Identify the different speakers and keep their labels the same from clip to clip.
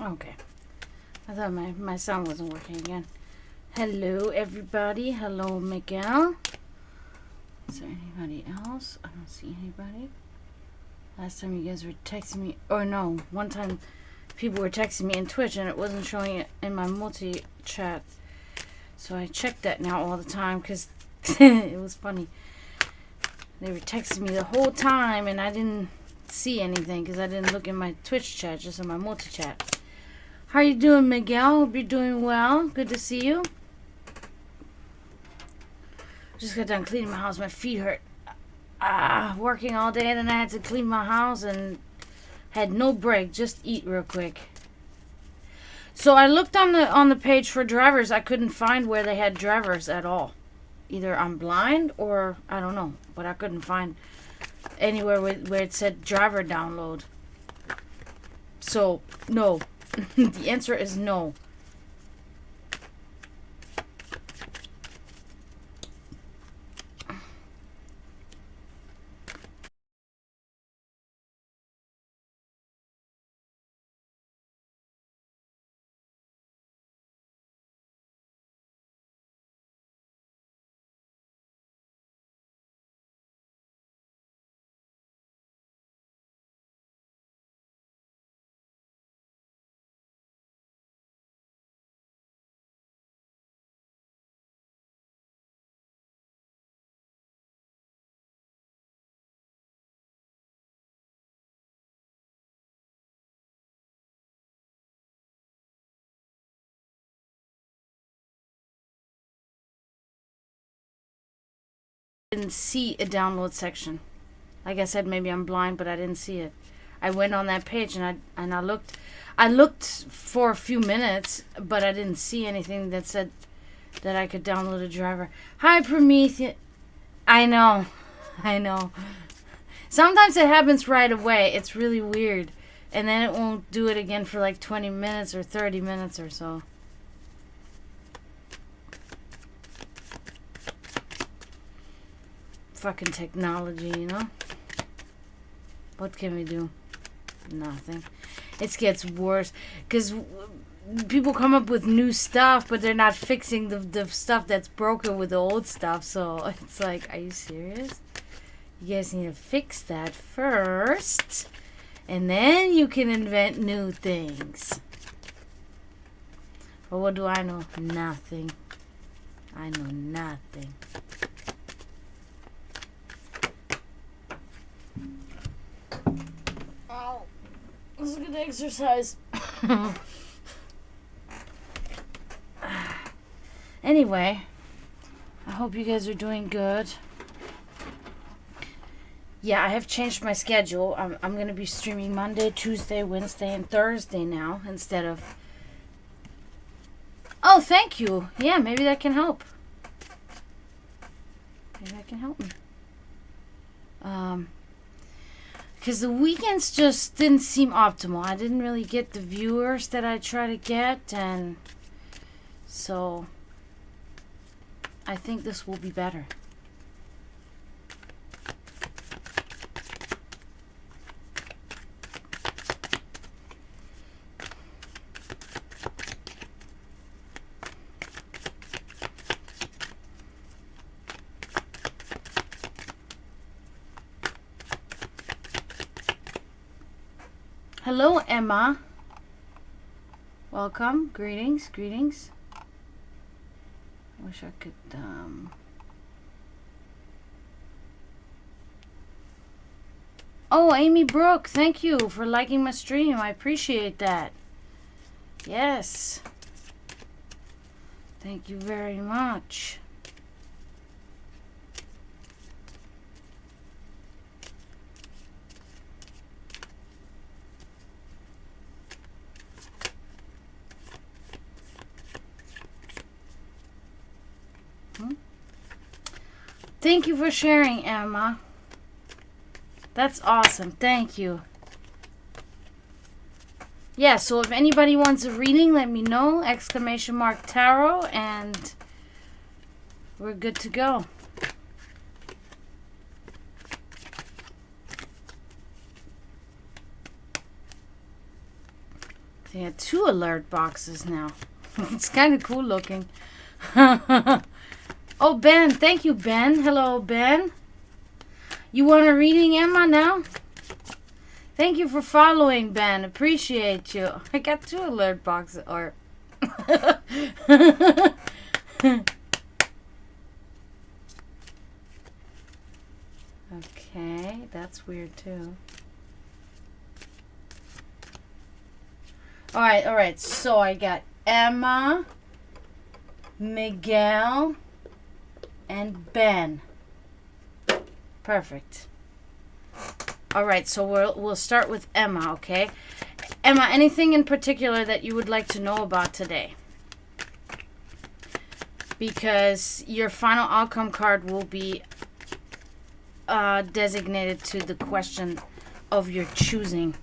Speaker 1: Okay. I thought my sound wasn't working again. Hello, everybody. Hello, Miguel. Is there anybody else? I don't see anybody. Last time you guys were texting me, or no, one time people were texting me in Twitch and it wasn't showing it in my multi-chat. So I checked that now all the time because it was funny. They were texting me the whole time and I didn't see anything because I didn't look in my Twitch chat, just in my multi-chat. How you doing, Miguel? Hope you're doing well. Good to see you. Just got done cleaning my house. My feet hurt. Working all day, then I had to clean my house and had no break. Just eat real quick. So I looked on the page for drivers. I couldn't find where they had drivers at all. Either I'm blind or I don't know, but I couldn't find anywhere where it said driver download. So no. The answer is no. Didn't see a download section. Like I said, maybe I'm blind, but I didn't see it. I went on that page and I looked. I looked for a few minutes, but I didn't see anything that said that I could download a driver. Hi, Prometheus. I know. Sometimes it happens right away. It's really weird. And then it won't do it again for like 20 minutes or 30 minutes or so. Fucking technology, you know? What can we do? Nothing. It gets worse. Because people come up with new stuff, but they're not fixing the stuff that's broken with the old stuff. So it's like, are you serious? You guys need to fix that first. And then you can invent new things. But what do I know? Nothing. I know nothing. Oh, this is a good exercise. Anyway, I hope you guys are doing good. Yeah, I have changed my schedule. I'm going to be streaming Monday, Tuesday, Wednesday, and Thursday now instead of... Oh, thank you. Yeah, maybe that can help. Maybe that can help me. Because the weekends just didn't seem optimal. I didn't really get the viewers that I try to get, and so I think this will be better. Hello, Emma. Welcome. Greetings. I wish I could, Oh, Amy Brooke, thank you for liking my stream. I appreciate that. Yes. Thank you very much. Thank you for sharing, Emma. That's awesome. Thank you. Yeah, so if anybody wants a reading, let me know. !tarot, and we're good to go. They had 2 alert boxes now. It's kind of cool looking. Oh, Ben. Thank you, Ben. Hello, Ben. You want a reading, Emma, now? Thank you for following, Ben. Appreciate you. I got 2 alert boxes. Or okay, that's weird too. All right. So I got Emma, Miguel, and Ben. Perfect. All right, so we'll start with Emma, okay? Emma, anything in particular that you would like to know about today? Because your final outcome card will be designated to the question of your choosing.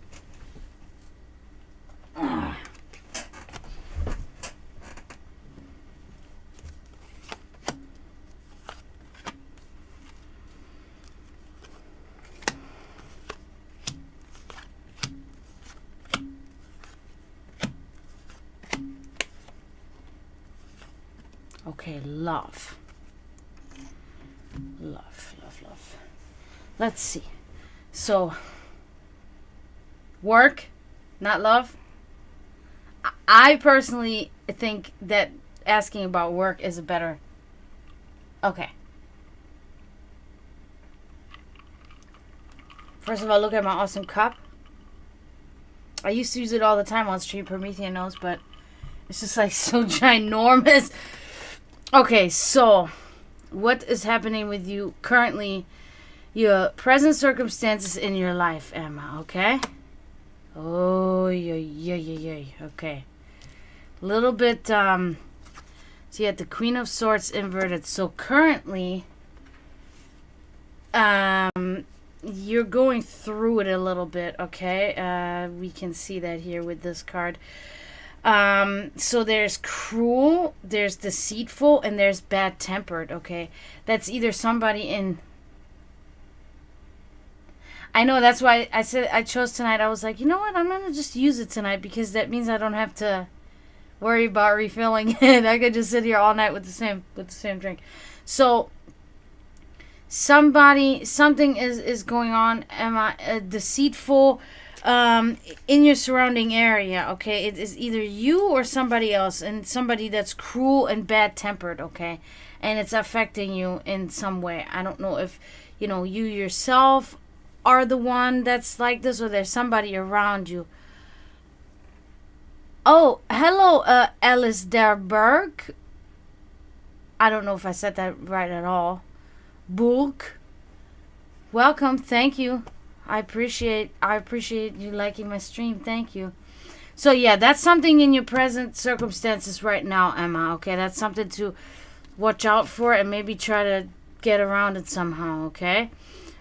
Speaker 1: Okay, love. Let's see. So, work, not love. I personally think that asking about work is a better... Okay. First of all, look at my awesome cup. I used to use it all the time on stream, Promethean knows, but it's just like so ginormous. Okay, so what is happening with you currently? Your present circumstances in your life, Emma, okay? Oh, yeah. Okay. A little bit, so you had the Queen of Swords inverted. So currently, you're going through it a little bit, okay? We can see that here with this card. So there's cruel, there's deceitful, and there's bad-tempered, okay? That's either somebody in... I know, that's why I said I chose tonight. I was like, you know what? I'm going to just use it tonight because that means I don't have to worry about refilling it. I could just sit here all night with the same drink. So something is going on, Emma, deceitful in your surrounding area, okay? It is either you or somebody else, and somebody that's cruel and bad-tempered, okay? And it's affecting you in some way. I don't know if, you yourself are the one that's like this, or there's somebody around you. Oh, hello, Alice Derberg. I don't know if I said that right at all. Book. Welcome, thank you. I appreciate you liking my stream. Thank you. So yeah, that's something in your present circumstances right now, Emma. Okay, that's something to watch out for and maybe try to get around it somehow, okay?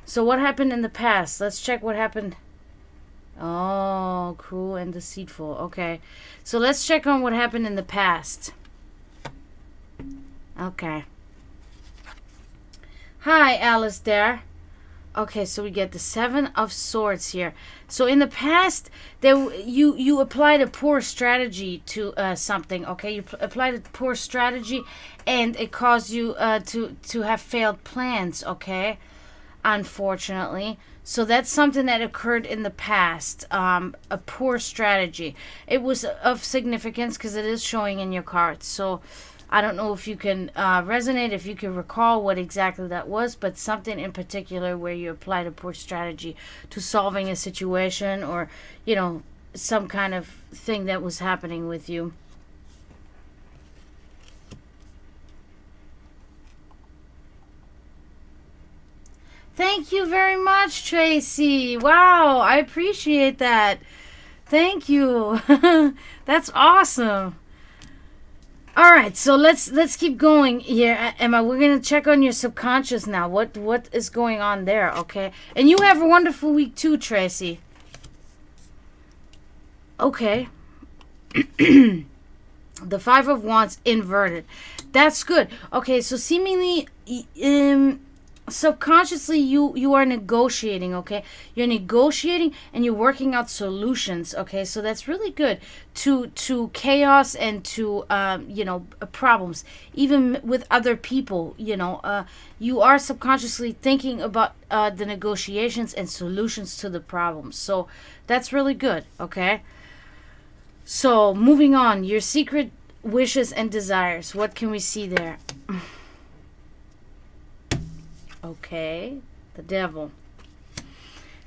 Speaker 1: So what happened in the past? Let's check what happened. Oh, cruel and deceitful. Okay. So let's check on what happened in the past. Okay. Hi, Alice there. Okay, so we get the 7 of Swords here. So in the past, you applied a poor strategy to something, okay? You applied a poor strategy, and it caused you to have failed plans, okay? Unfortunately. So that's something that occurred in the past, a poor strategy. It was of significance because it is showing in your cards. So I don't know if you can resonate, if you can recall what exactly that was, but something in particular where you applied a poor strategy to solving a situation, or, some kind of thing that was happening with you. Thank you very much, Tracy. Wow, I appreciate that. Thank you. That's awesome. All right, so let's keep going here, Emma. We're gonna check on your subconscious now. What is going on there? Okay, and you have a wonderful week too, Tracy. Okay. The 5 of Wands inverted. That's good. Okay, so seemingly, subconsciously you are negotiating, okay? You're negotiating and you're working out solutions, okay? So that's really good to chaos and to problems, even with other people. You are subconsciously thinking about the negotiations and solutions to the problems. So that's really good, okay? So moving on, your secret wishes and desires, what can we see there? Okay, the devil.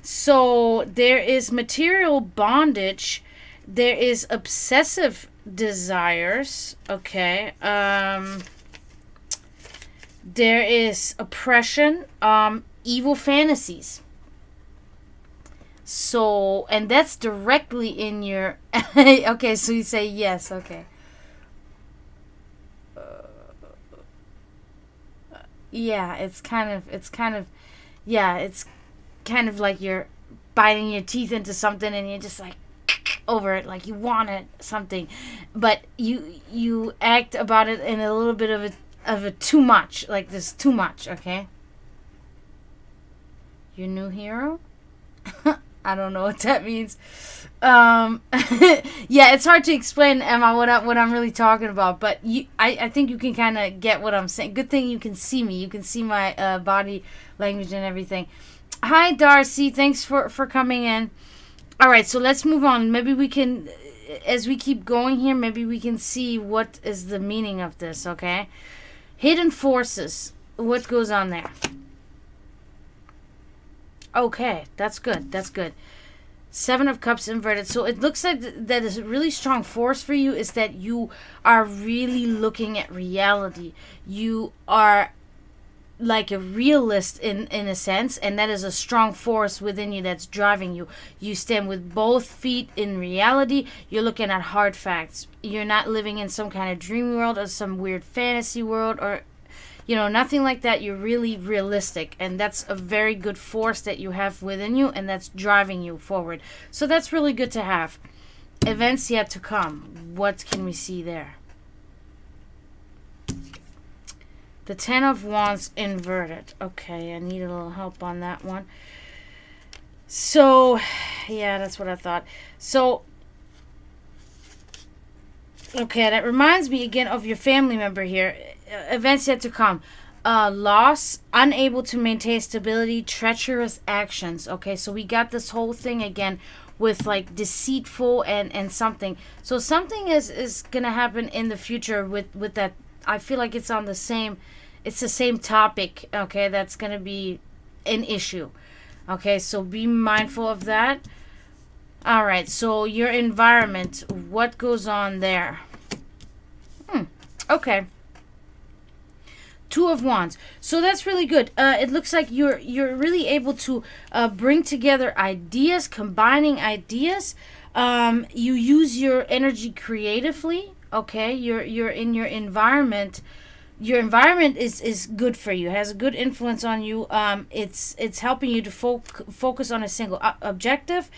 Speaker 1: So there is material bondage. There is obsessive desires. Okay. There is oppression. Evil fantasies. So, and that's directly in your. Okay, so you say yes. Okay. Yeah, it's kind of like you're biting your teeth into something and you're just like over it, like you want it something, but you act about it in a little bit of a too much, like this too much. Okay, your new hero. I don't know what that means. Yeah, it's hard to explain, Emma, what I'm really talking about. But I think you can kind of get what I'm saying. Good thing you can see me. You can see my body language and everything. Hi, Darcy. Thanks for coming in. All right, so let's move on. Maybe we can, as we keep going here, maybe we can see what is the meaning of this. Okay, hidden forces. What goes on there? Okay, that's good. That's good. Seven of Cups inverted. So it looks like that is a really strong force for you is that you are really looking at reality. You are like a realist in a sense, and that is a strong force within you that's driving you. You stand with both feet in reality. You're looking at hard facts. You're not living in some kind of dream world or some weird fantasy world or nothing like that. You're really realistic, and that's a very good force that you have within you, and that's driving you forward. So that's really good to have. Events yet to come. What can we see there? The Ten of Wands inverted. Okay, I need a little help on that one. So, yeah, that's what I thought. So, okay, that reminds me again of your family member here. Events yet to come. Loss, unable to maintain stability, treacherous actions. Okay, so we got this whole thing again with like deceitful and something. So something is gonna happen in the future with that. I feel like it's on the same. It's the same topic. Okay, that's gonna be an issue. Okay, so be mindful of that. All right, so your environment. What goes on there? Okay. Two of Wands. So that's really good. It looks like you're really able to bring together ideas, combining ideas. You use your energy creatively. Okay, you're in your environment. Your environment is good for you. It has a good influence on you. It's helping you to focus on a single objective.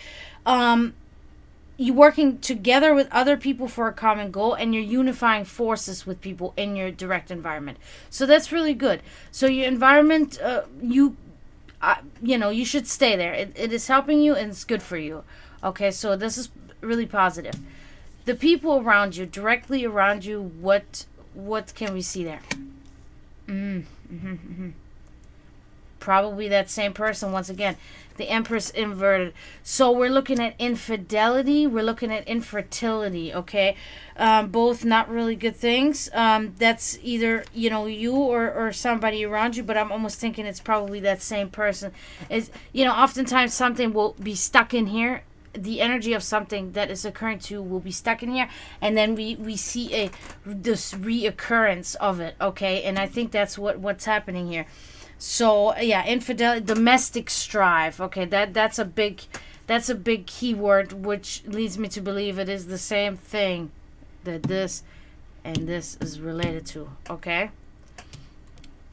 Speaker 1: You're working together with other people for a common goal, and you're unifying forces with people in your direct environment. So that's really good. So your environment, you should stay there. It is helping you, and it's good for you. Okay, so this is really positive. The people around you, directly around you, what can we see there? Probably that same person once again. The Empress inverted. So we're looking at infidelity. We're looking at infertility. Okay, both not really good things. That's either you or somebody around you. But I'm almost thinking it's probably that same person. Is oftentimes something will be stuck in here. The energy of something that is occurring to will be stuck in here, and then we see this reoccurrence of it. Okay, and I think that's what's happening here. So yeah, infidelity, domestic strife. Okay, that's a big keyword, which leads me to believe it is the same thing that this and this is related to. Okay,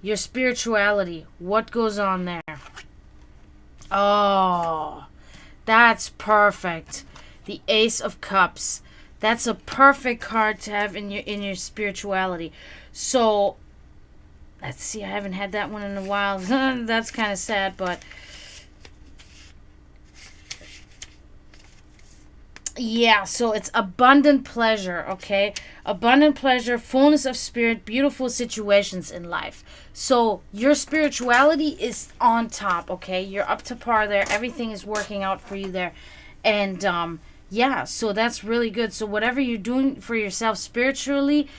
Speaker 1: your spirituality. What goes on there? Oh, that's perfect. The Ace of Cups. That's a perfect card to have in your spirituality. So Let's see, I haven't had that one in a while. That's kind of sad, but yeah, so it's abundant pleasure, okay? Abundant pleasure, fullness of spirit, beautiful situations in life. So your spirituality is on top, okay? You're up to par there. Everything is working out for you there. And yeah, so that's really good. So whatever you're doing for yourself spiritually,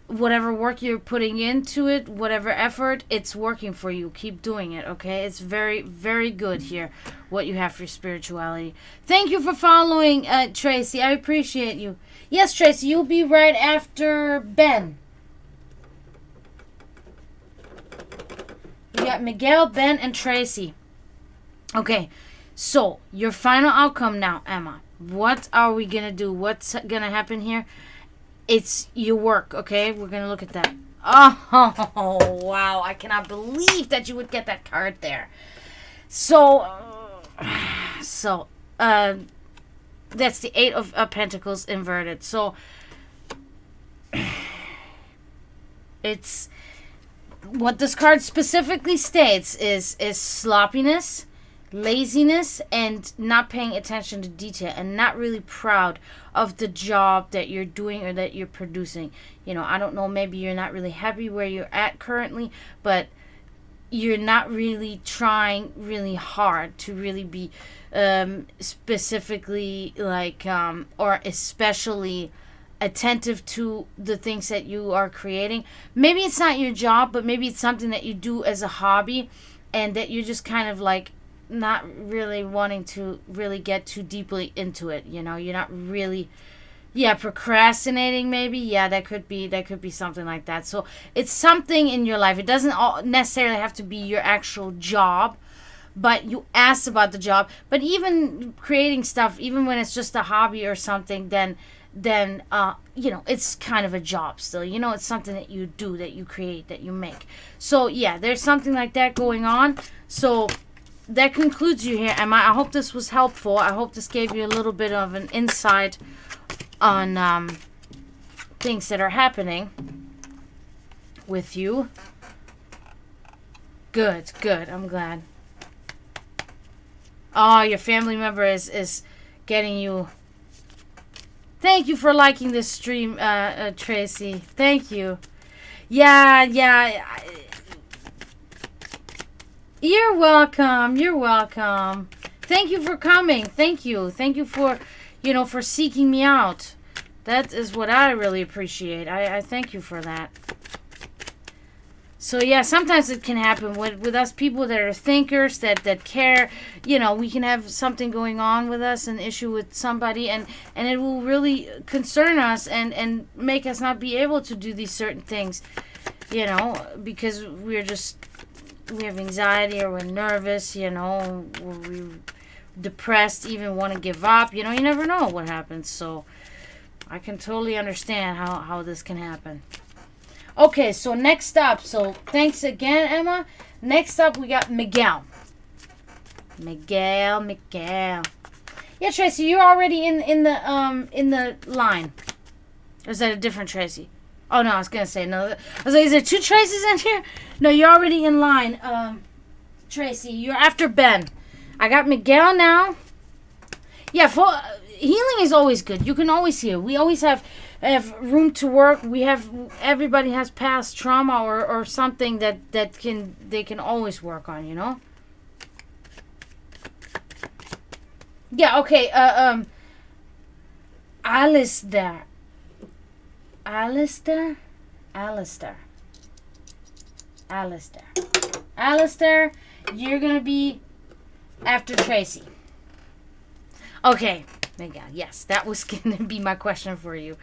Speaker 1: whatever work you're putting into it, whatever effort, it's working for you. Keep doing it, okay? It's very, very good here, what you have for spirituality. Thank you for following, Tracy. I appreciate you. Yes, Tracy, you'll be right after Ben. You got Miguel, Ben, and Tracy. Okay, so your final outcome now, Emma. What are we going to do? What's going to happen here? It's your work, okay? We're going to look at that. Oh, wow. I cannot believe that you would get that card there. So, that's the Eight of Pentacles inverted. So, it's... What this card specifically states is sloppiness, laziness, and not paying attention to detail, and not really proud of the job that you're doing or that you're producing. You know, I don't know, maybe you're not really happy where you're at currently, but you're not really trying really hard to really be specifically like or especially attentive to the things that you are creating. Maybe it's not your job, but maybe it's something that you do as a hobby, and that you're just kind of like not really wanting to really get too deeply into it. You know, you're not really, procrastinating maybe. Yeah, that could be something like that. So it's something in your life. It doesn't necessarily have to be your actual job, but you asked about the job. But even creating stuff, even when it's just a hobby or something, then it's kind of a job still. You know, it's something that you do, that you create, that you make. So yeah, there's something like that going on. So that concludes you here, Emma. I hope this was helpful. I hope this gave you a little bit of an insight on things that are happening with you. Good. I'm glad. Oh, your family member is getting you. Thank you for liking this stream, Tracy. Thank you. Yeah. You're welcome. Thank you for coming. Thank you for, for seeking me out. That is what I really appreciate. I thank you for that. So yeah, sometimes it can happen with us people that are thinkers, that care. We can have something going on with us, an issue with somebody, and it will really concern us and make us not be able to do these certain things, because we have anxiety, or we're nervous, or we're depressed, even want to give up. You never know what happens. So I can totally understand how this can happen. Okay, so next up, so thanks again, Emma. Next up, we got Miguel. Miguel. Yeah, Tracy, you're already in the line. Or is that a different Tracy? Oh no, I was gonna say no. I was like, is there two Tracys in here? No, you're already in line. Tracy, you're after Ben. I got Miguel now. Yeah, healing is always good. You can always heal. We always have room to work. Everybody has past trauma or something that they can always work on, Yeah, okay. Alistair, you're gonna be after Tracy. Okay, Miguel, yes, that was going to be my question for you.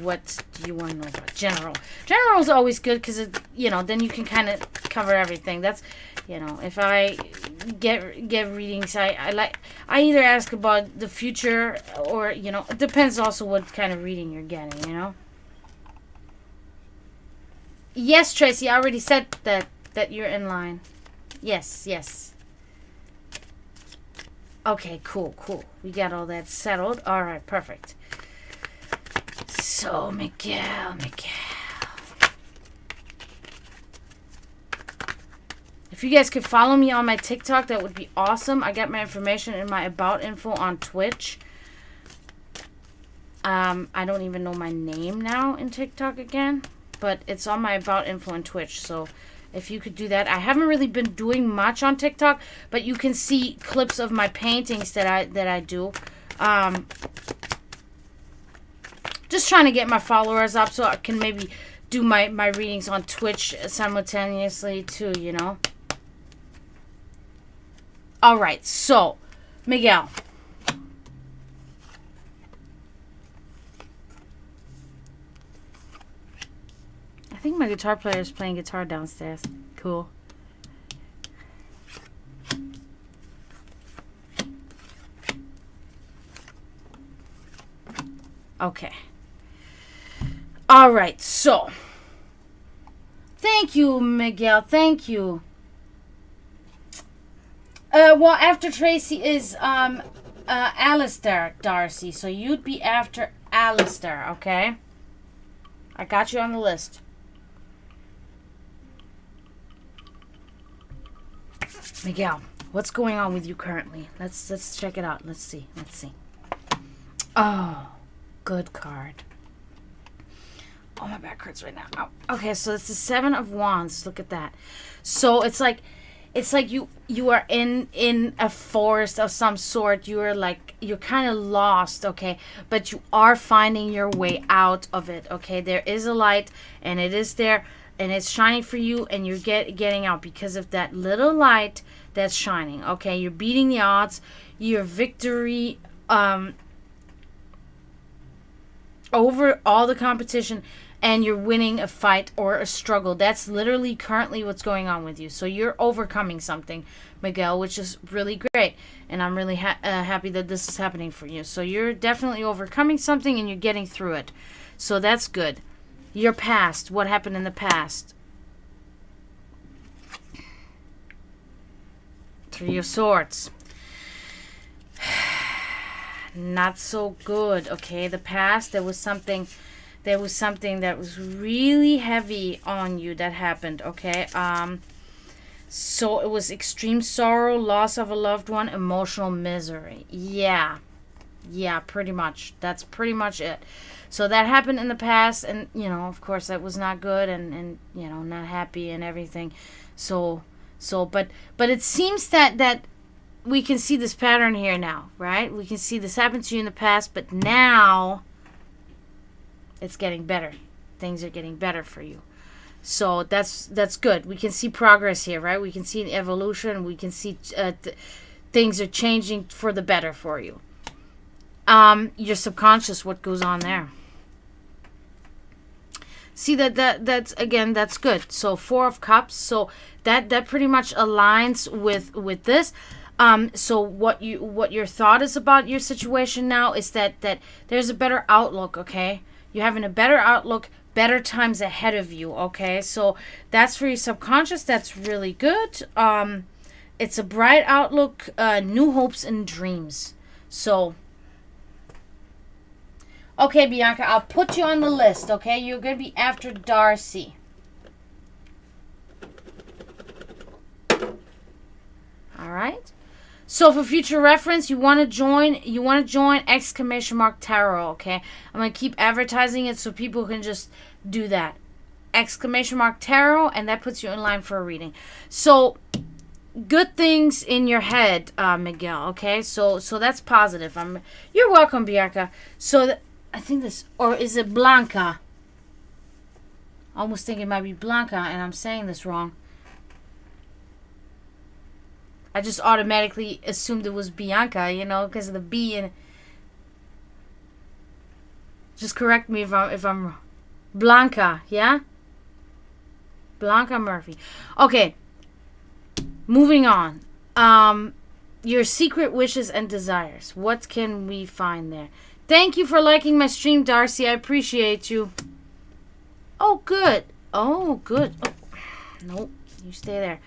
Speaker 1: What do you want to know about general? General is always good because, then you can kind of cover everything. That's, if I get readings, I either ask about the future or, it depends also what kind of reading you're getting, Yes, Tracy, I already said that you're in line. Yes. Okay, cool. We got all that settled. All right, perfect. So, Miguel. If you guys could follow me on my TikTok, that would be awesome. I got my information in my about info on Twitch. I don't even know my name now in TikTok again, but it's on my about info on Twitch. So if you could do that. I haven't really been doing much on TikTok, but you can see clips of my paintings that I do. Just trying to get my followers up so I can maybe do my readings on Twitch simultaneously too, you know. All right, so Miguel. I think my guitar player is playing guitar downstairs. Cool. Okay. All right, so thank you, Miguel. Thank you. Well, after Tracy is Alistair Darcy, so you'd be after Alistair, okay? I got you on the list. Miguel, what's going on with you currently? Let's check it out. Let's see. Oh, good card. Oh, my back hurts right now. Oh. Okay, so it's the Seven of Wands. Look at that. So it's like you are in a forest of some sort. You're kind of lost, okay? But you are finding your way out of it, okay? There is a light, and it is there, and it's shining for you, and you're getting out because of that little light that's shining, okay? You're beating the odds. Your victory over all the competition, and you're winning a fight or a struggle. That's literally currently what's going on with you. So you're overcoming something, Miguel, which is really great. And I'm really happy that this is happening for you. So you're definitely overcoming something and you're getting through it. So that's good. Your past, what happened in the past? Three of Swords. Not so good, okay? The past, there was something that was really heavy on you that happened, okay? So it was extreme sorrow, loss of a loved one, emotional misery. Yeah, pretty much. That's pretty much it. So that happened in the past, and, you know, of course, that was not good, and you know, not happy and everything. But it seems that we can see this pattern here now, right? We can see this happen to you in the past, but now it's getting better. Things are getting better for you. So that's good. We can see progress here, right? We can see an evolution. We can see things are changing for the better for you. Your subconscious, what goes on there? See that's again, that's good. So 4 of Cups. So that pretty much aligns with this. So what your thought is about your situation now is that there's a better outlook, okay? You're having a better outlook, better times ahead of you, okay? So that's for your subconscious. That's really good. It's a bright outlook, new hopes and dreams. So, okay, Bianca, I'll put you on the list, okay? You're going to be after Darcy. All right? So for future reference, you want to join !Tarot, okay? I'm going to keep advertising it so people can just do that. !Tarot, and that puts you in line for a reading. So good things in your head, Miguel, okay? So that's positive. You're welcome, Bianca. So I think this, or is it Blanca? I almost think it might be Blanca, and I'm saying this wrong. I just automatically assumed it was Bianca, you know, because of the B in it. Just correct me if I'm wrong. Blanca, yeah? Blanca Murphy. Okay. Moving on. Your secret wishes and desires. What can we find there? Thank you for liking my stream, Darcy. I appreciate you. Oh, good. Oh, good. Oh. Nope. You stay there.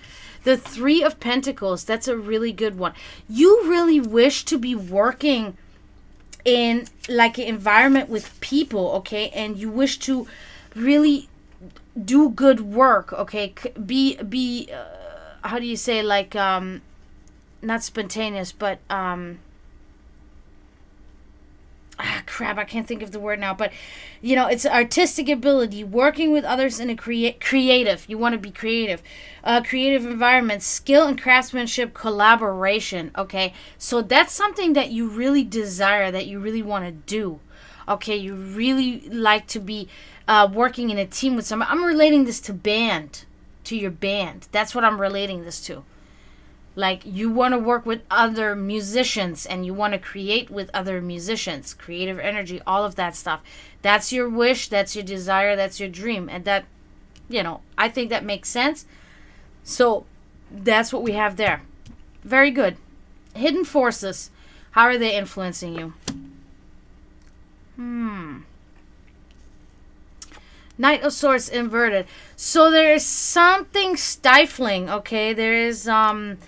Speaker 1: The 3 of Pentacles, that's a really good one. You really wish to be working in like an environment with people, okay? And you wish to really do good work, okay? how do you say, like, not spontaneous, but crap, I can't think of the word now, but it's artistic ability, working with others in a creative. You want to be creative, creative environment, skill and craftsmanship, collaboration. Okay, so that's something that you really desire, that you really want to do. Okay, you really like to be working in a team with someone. I'm relating this to your band. That's what I'm relating this to. Like, you want to work with other musicians and you want to create with other musicians, creative energy, all of that stuff. That's your wish, that's your desire, that's your dream. And that, I think that makes sense. So that's what we have there. Very good. Hidden forces. How are they influencing you? Knight of Swords inverted. So there's something stifling, okay? There is something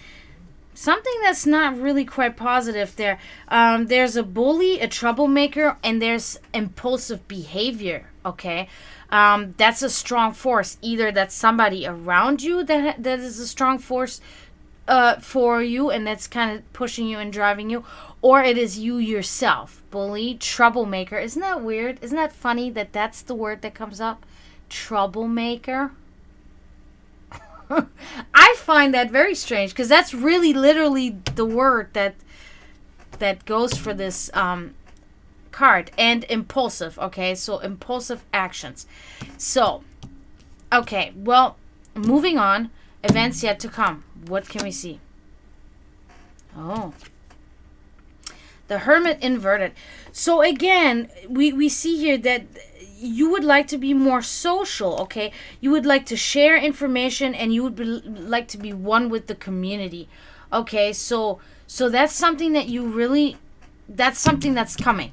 Speaker 1: that's not really quite positive there. There's a bully, a troublemaker, and there's impulsive behavior, okay? That's a strong force. Either that's somebody around you that is a strong force for you, and that's kind of pushing you and driving you, or it is you yourself. Bully, troublemaker. Isn't that weird? Isn't that funny that that's the word that comes up? Troublemaker. I find that very strange, because that's really literally the word that goes for this card. And impulsive, okay? So impulsive actions. So, okay, well, moving on. Events yet to come. What can we see? Oh. The Hermit inverted. So again, we see here that you would like to be more social, okay? You would like to share information, and you would like to be one with the community. Okay, so that's something that that's something that's coming.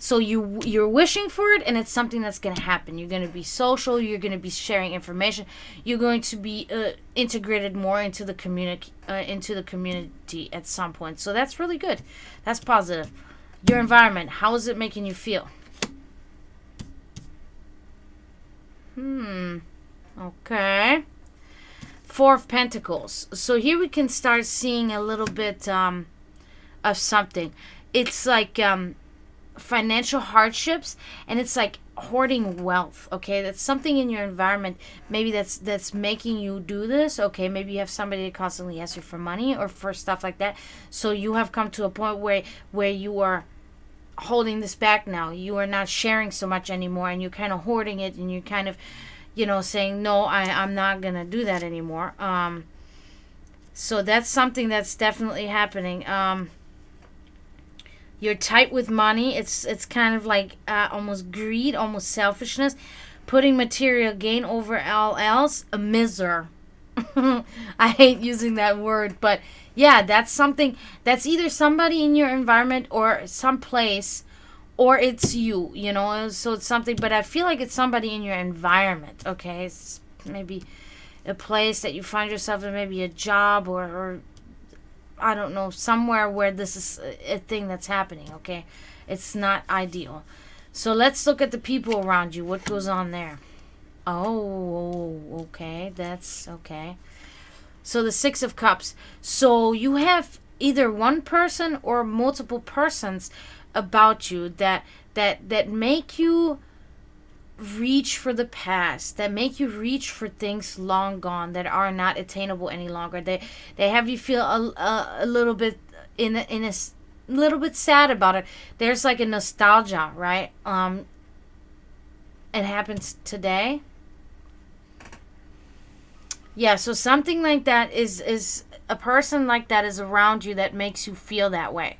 Speaker 1: So you're wishing for it, and it's something that's going to happen. You're going to be social. You're going to be sharing information. You're going to be integrated more into the community at some point. So that's really good. That's positive. Your environment. How is it making you feel? Okay. Four of Pentacles. So here we can start seeing a little bit of something. It's like financial hardships, and it's like hoarding wealth. Okay, that's something in your environment. Maybe that's making you do this. Okay, maybe you have somebody that constantly asks you for money or for stuff like that. So you have come to a point where you are holding this back now. You are not sharing so much anymore, and you're kind of hoarding it, and you're kind of saying, no, I'm not gonna do that anymore. So that's something that's definitely happening. You're tight with money. It's kind of like almost greed, almost selfishness, putting material gain over all else. A miser. I hate using that word, but yeah, that's something. That's either somebody in your environment or someplace, or it's you. So it's something. But I feel like it's somebody in your environment. Okay, it's maybe a place that you find yourself in, maybe a job or I don't know, somewhere where this is a thing that's happening, okay? It's not ideal. So let's look at the people around you. What goes on there? Oh, okay. That's okay. So the Six of Cups. So you have either one person or multiple persons about you that make you reach for the past, that make you reach for things long gone, that are not attainable any longer. They have you feel a little bit in a little bit sad about it. There's like a nostalgia, right? It happens today. Yeah, so something like that is a person like that is around you that makes you feel that way.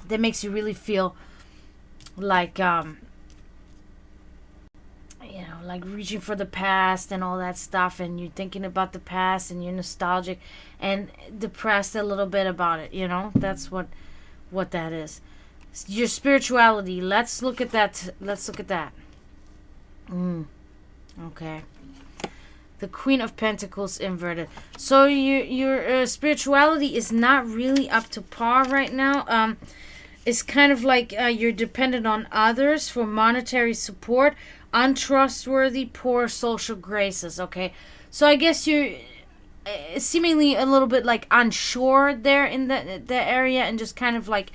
Speaker 1: That makes you really feel like like reaching for the past and all that stuff, and you're thinking about the past, and you're nostalgic and depressed a little bit about it. That's what that is. Your spirituality. Let's look at that. Okay. The Queen of Pentacles inverted. So your spirituality is not really up to par right now. It's kind of like you're dependent on others for monetary support. untrustworthy, poor social graces. Okay, so I guess you're seemingly a little bit like unsure there in the area, and just kind of like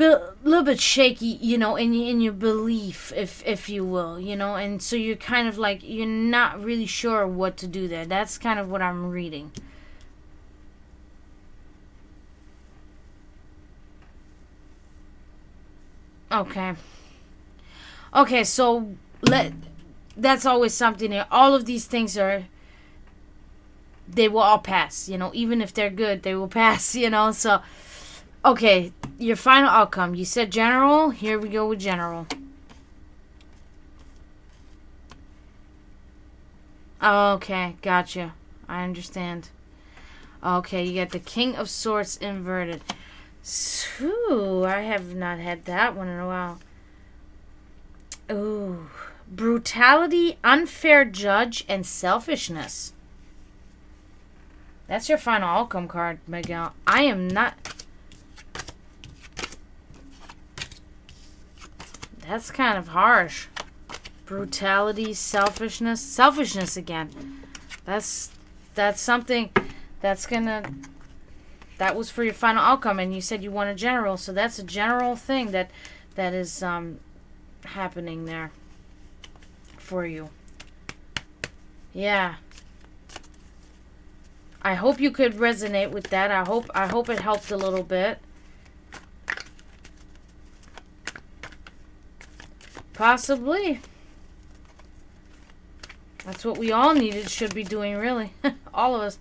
Speaker 1: a little bit shaky, you know, in your belief, if you will, you know, and so you're kind of like you're not really sure what to do there. That's kind of what I'm reading. Okay. Okay, so that's always something here. All of these things they will all pass, you know, even if they're good, they will pass, you know. So okay, your final outcome. You said general. Here we go with general. Okay, gotcha. I understand. Okay, you got the King of Swords inverted. Ooh, I have not had that one in a while. Ooh. Brutality, unfair judge, and selfishness. That's your final outcome card, Miguel. I am not... That's kind of harsh. Brutality, selfishness. Selfishness again. That's something that's gonna... That was for your final outcome, and you said you want a general, so that's a general thing that is happening there for you. Yeah. I hope you could resonate with that. I hope it helped a little bit. Possibly. That's what we all should be doing, really. All of us.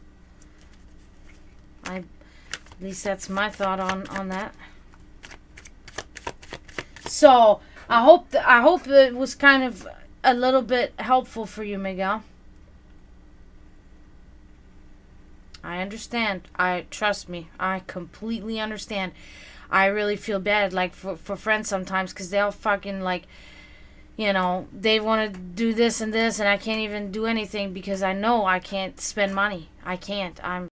Speaker 1: At least that's my thought on that. So I hope it was kind of a little bit helpful for you, Miguel. I understand. Trust me. I completely understand. I really feel bad, like for friends sometimes, because they'll fucking like, you know, they want to do this and this, and I can't even do anything because I know I can't spend money. I can't. I'm.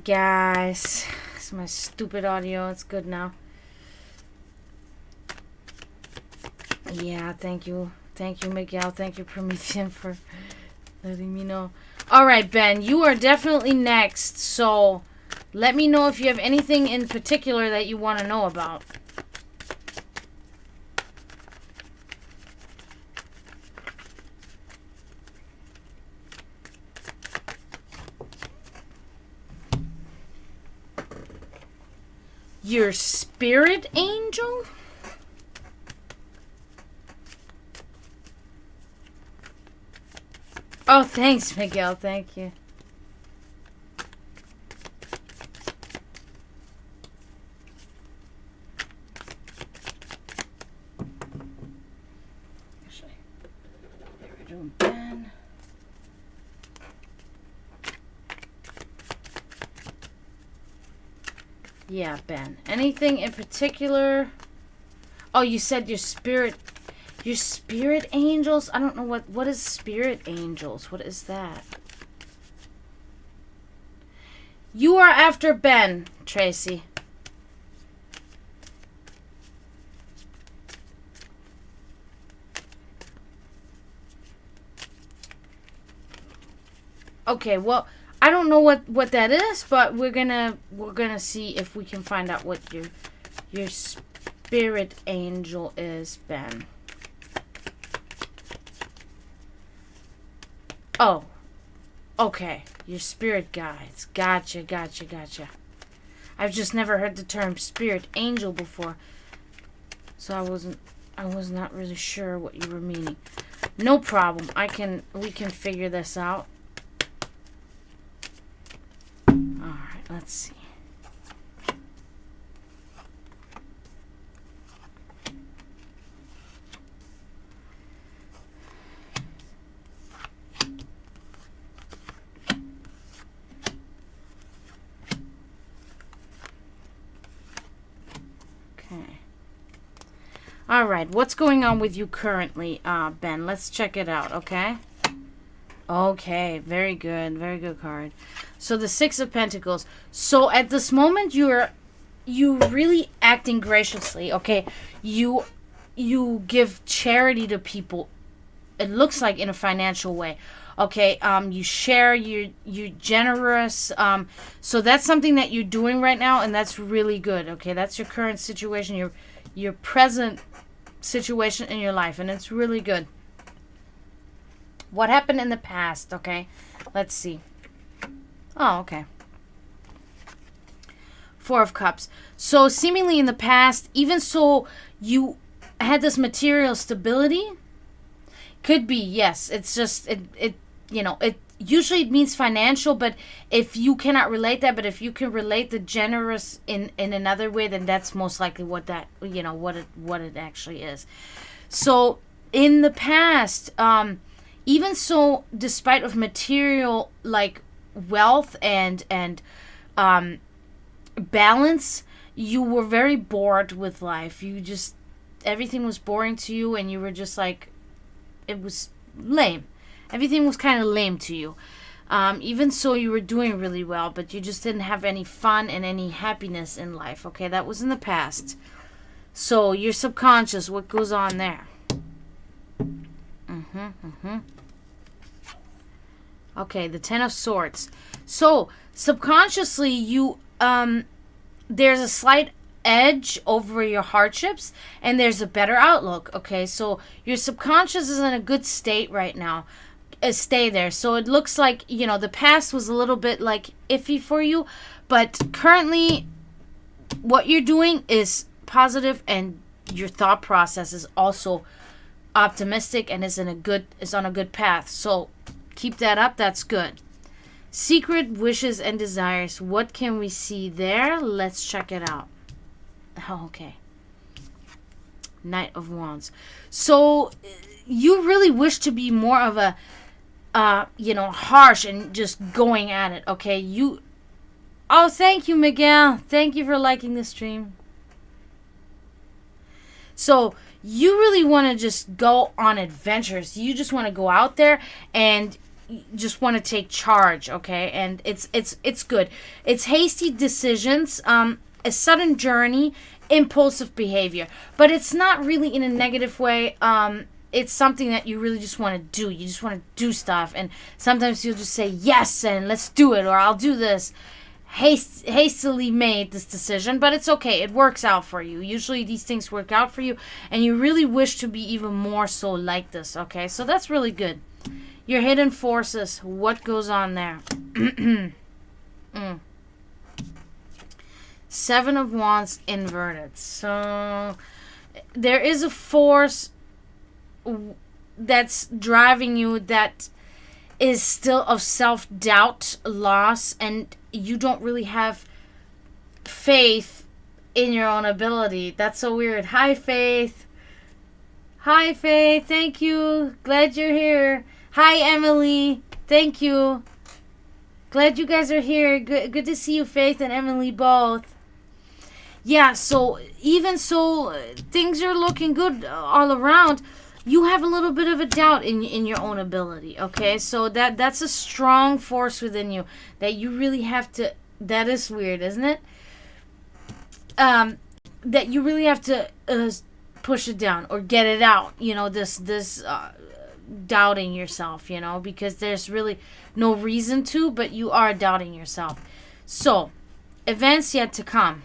Speaker 1: Guys, it's my stupid audio. It's good now. Yeah, thank you. Thank you, Miguel. Thank you, Promethean, for letting me know. Alright, Ben, you are definitely next. So, let me know if you have anything in particular that you want to know about. Your spirit angel? Oh, thanks, Miguel. Thank you. Actually, they were doing Ben. Yeah, Ben. Anything in particular? Oh, you said your spirit angels? I don't know what is spirit angels? What is that? You are after Ben, Tracy. Okay, well, I don't know what that is, but we're gonna see if we can find out what your spirit angel is, Ben. Oh, okay. Your spirit guides. Gotcha. I've just never heard the term spirit angel before, so I was not really sure what you were meaning. No problem. We can figure this out. Alright, let's see. All right, what's going on with you currently, Ben? Let's check it out, okay? Okay, very good card. So the Six of Pentacles. So at this moment, you really acting graciously, okay? You give charity to people. It looks like in a financial way. Okay, you share, you're generous. So that's something that you're doing right now, and that's really good. Okay, that's your current situation, your present situation in your life, and it's really good. What happened in the past? Okay, let's see. Oh, okay. Four of Cups. So seemingly in the past, even so, you had this material stability. Could be, yes. It's just it usually it means financial, but if you cannot relate that, but if you can relate the generous in another way, then that's most likely what that, what it actually is. So in the past, even so, despite of material like wealth and balance, you were very bored with life. Everything was boring to you, and you were just like, it was lame. Everything was kind of lame to you. Even so, you were doing really well, but you just didn't have any fun and any happiness in life. Okay, that was in the past. So your subconscious, what goes on there? Okay, the Ten of Swords. So subconsciously, you there's a slight edge over your hardships, and there's a better outlook. Okay, so your subconscious is in a good state right now. Stay there. So it looks like, the past was a little bit like iffy for you, but currently what you're doing is positive, and your thought process is also optimistic and is on a good path. So keep that up. That's good. Secret wishes and desires. What can we see there? Let's check it out. Oh, okay. Knight of Wands. So you really wish to be more of a harsh and just going at it. Okay, oh, thank you, Miguel. Thank you for liking the stream. So you really want to just go on adventures. You just want to go out there and just want to take charge. Okay, and it's good. It's hasty decisions, a sudden journey, impulsive behavior, but it's not really in a negative way. It's something that you really just want to do. You just want to do stuff, and sometimes you'll just say yes and let's do it, or I'll do this. Hastily made this decision, but it's okay. It works out for you. Usually these things work out for you, and you really wish to be even more so like this. Okay, so that's really good. Your hidden forces. What goes on there? Seven of Wands inverted. So there is a force that's driving you that is still of self-doubt, loss, and you don't really have faith in your own ability. That's so weird. Hi, Faith. Hi, Faith. Thank you. Glad you're here. Hi, Emily. Thank you. Glad you guys are here. Good to see you, Faith and Emily, both. Yeah, so even so, things are looking good all around. You have a little bit of a doubt in your own ability, okay? So that's a strong force within you that you really have to... That is weird, isn't it? That you really have to push it down or get it out. This doubting yourself, because there's really no reason to, but you are doubting yourself. So, events yet to come.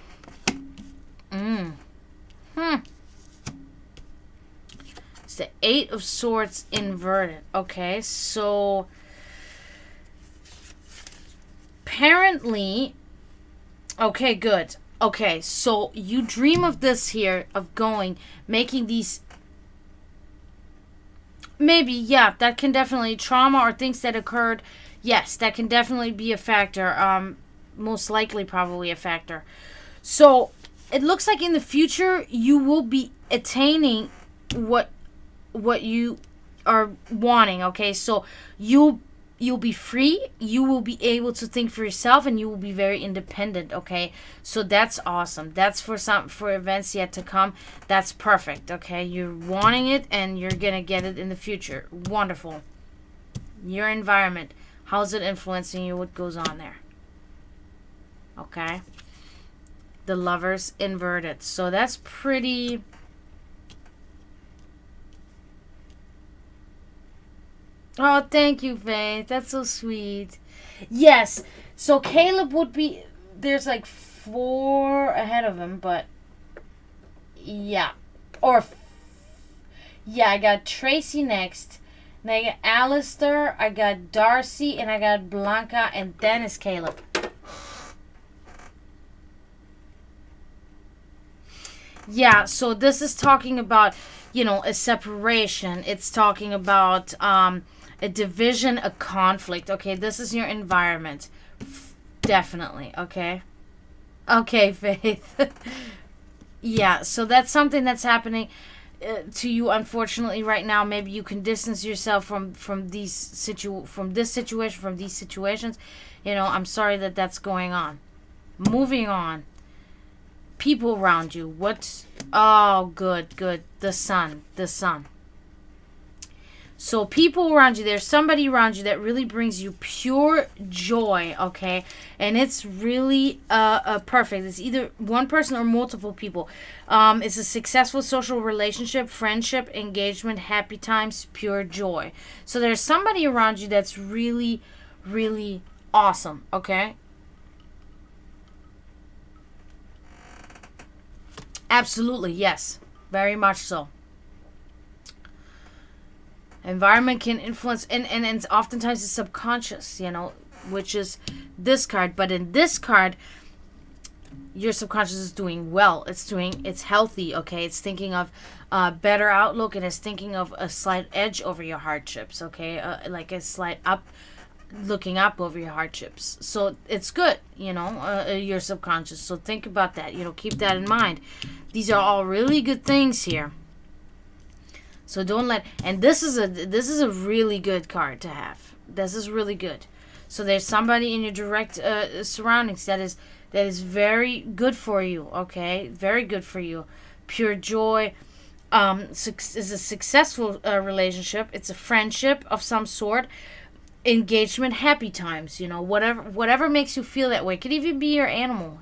Speaker 1: It's the Eight of Swords inverted. Okay, so apparently, okay, good. Okay, so you dream of this here, of making these, maybe, yeah, that can definitely, trauma or things that occurred, yes, that can definitely be a factor, most likely probably a factor. So it looks like in the future you will be attaining what you are wanting. Okay, so you'll you'll be free, you will be able to think for yourself, and you will be very independent, okay? So that's awesome. That's for events yet to come. That's perfect, okay? You're wanting it, and you're gonna get it in the future. Wonderful. Your environment, how's it influencing you? What goes on there? Okay? The Lovers inverted. So that's pretty... Oh, thank you, Faith. That's so sweet. Yes. So Caleb would be... There's like 4 ahead of him, but... Yeah. Or... Yeah, I got Tracy next. Then I got Alistair, I got Darcy, and I got Blanca, and then is Caleb. Yeah, so this is talking about, a separation. It's talking about... a division, a conflict. Okay, this is your environment. Definitely, okay? Okay, Faith. Yeah, so that's something that's happening to you, unfortunately, right now. Maybe you can distance yourself from these situations. I'm sorry that that's going on. Moving on. People around you. Oh, good. The sun. So people around you, there's somebody around you that really brings you pure joy, okay? And it's really perfect. It's either one person or multiple people. It's a successful social relationship, friendship, engagement, happy times, pure joy. So there's somebody around you that's really, really awesome, okay? Absolutely, yes. Very much so. Environment can influence, and oftentimes it's subconscious, which is this card. But in this card, your subconscious is doing well. It's healthy, okay? It's thinking of a better outlook, and it's thinking of a slight edge over your hardships, okay? Like a slight looking up over your hardships. So it's good, your subconscious. So think about that, keep that in mind. These are all really good things here. So don't let, and this is a really good card to have. This is really good. So there's somebody in your direct surroundings that is very good for you. Okay, very good for you. Pure joy. Is a successful relationship. It's a friendship of some sort. Engagement, happy times, whatever makes you feel that way. It could even be your animal,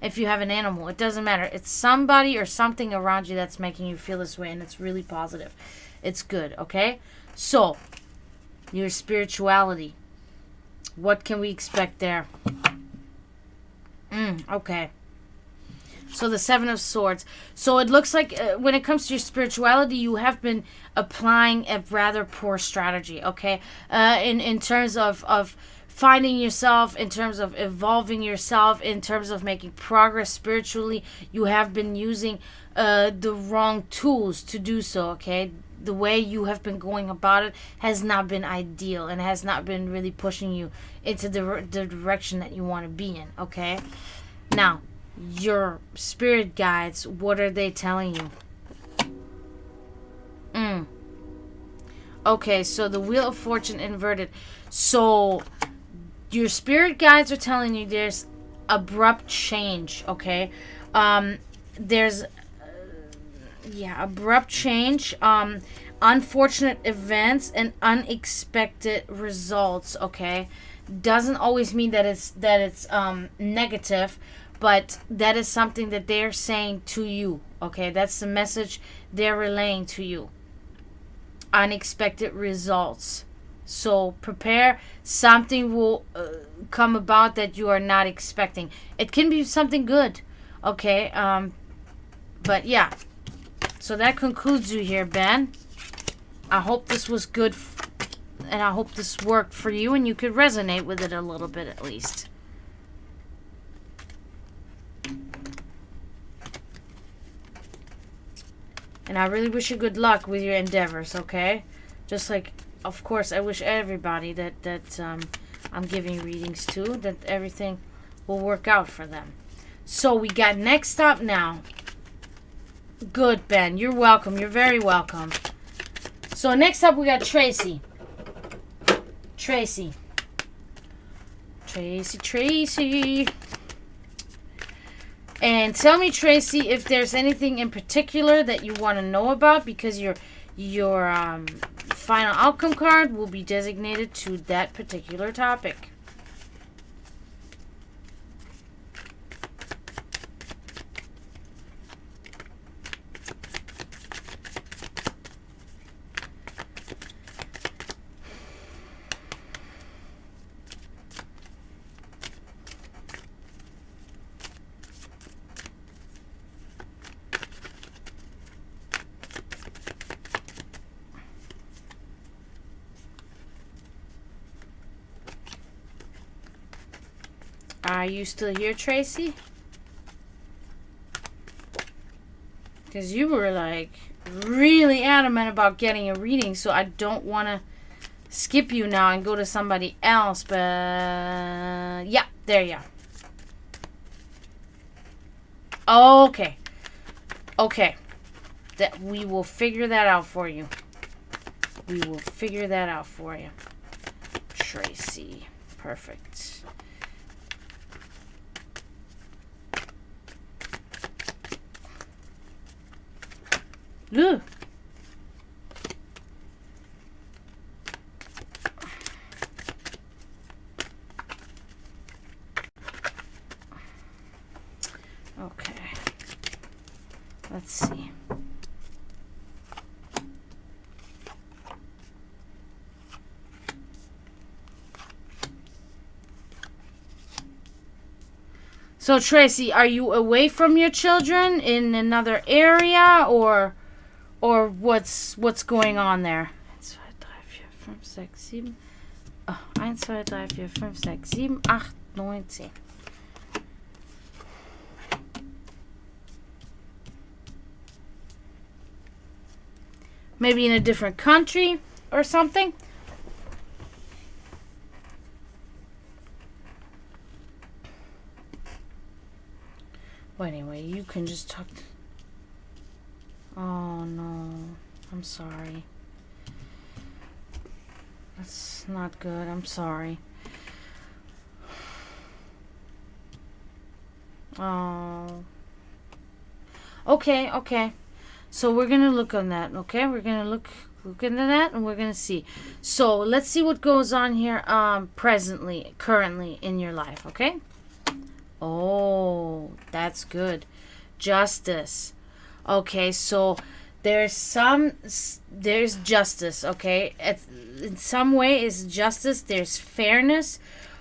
Speaker 1: if you have an animal. It doesn't matter. It's somebody or something around you that's making you feel this way, and it's really positive. It's good, okay? So, your spirituality. What can we expect there? Okay. So the 7 of Swords. So it looks like when it comes to your spirituality, you have been applying a rather poor strategy, okay? In terms of finding yourself, in terms of evolving yourself, in terms of making progress spiritually, you have been using the wrong tools to do so, okay? The way you have been going about it has not been ideal and has not been really pushing you into the direction that you want to be in, okay? Now, your spirit guides, what are they telling you? Okay, so the Wheel of Fortune inverted. So your spirit guides are telling you there's abrupt change, okay? There's abrupt change, unfortunate events, and unexpected results, okay? Doesn't always mean that it's negative, but that is something that they're saying to you, okay? That's the message they're relaying to you. Unexpected results. So prepare. Something will come about that you are not expecting. It can be something good, okay? But yeah. So that concludes you here, Ben. I hope this was good, and I hope this worked for you, and you could resonate with it a little bit at least. And I really wish you good luck with your endeavors, okay? Just like, of course, I wish everybody that I'm giving readings to, that everything will work out for them. So we got next up now. Good, Ben. You're welcome. You're very welcome. So next up we got Tracy. Tracy. Tracy. And tell me, Tracy, if there's anything in particular that you want to know about, because your final outcome card will be designated to that particular topic. Are you still here, Tracy? Because you were like really adamant about getting a reading, so I don't want to skip you now and go to somebody else. But yeah, there you are. Okay. That we will figure that out for you. Tracy. Perfect. Ooh. Okay. Let's see. So Tracy, are you away from your children in another area, or what's going on there? 1, 2, 3, 4, 5, 6, 7. Oh, 1, 2, 3, 4, 5, 6, 7, 8, 9, 10. Maybe in a different country or something? Well, anyway, you can just talk. Oh no, I'm sorry. That's not good. I'm sorry. Oh. Okay. So we're gonna look on that. Okay, we're gonna look into that, and we're gonna see. So let's see what goes on here. Currently in your life. Okay. Oh, that's good. Justice. Okay, so there's justice. Okay, in some way it's justice. There's fairness.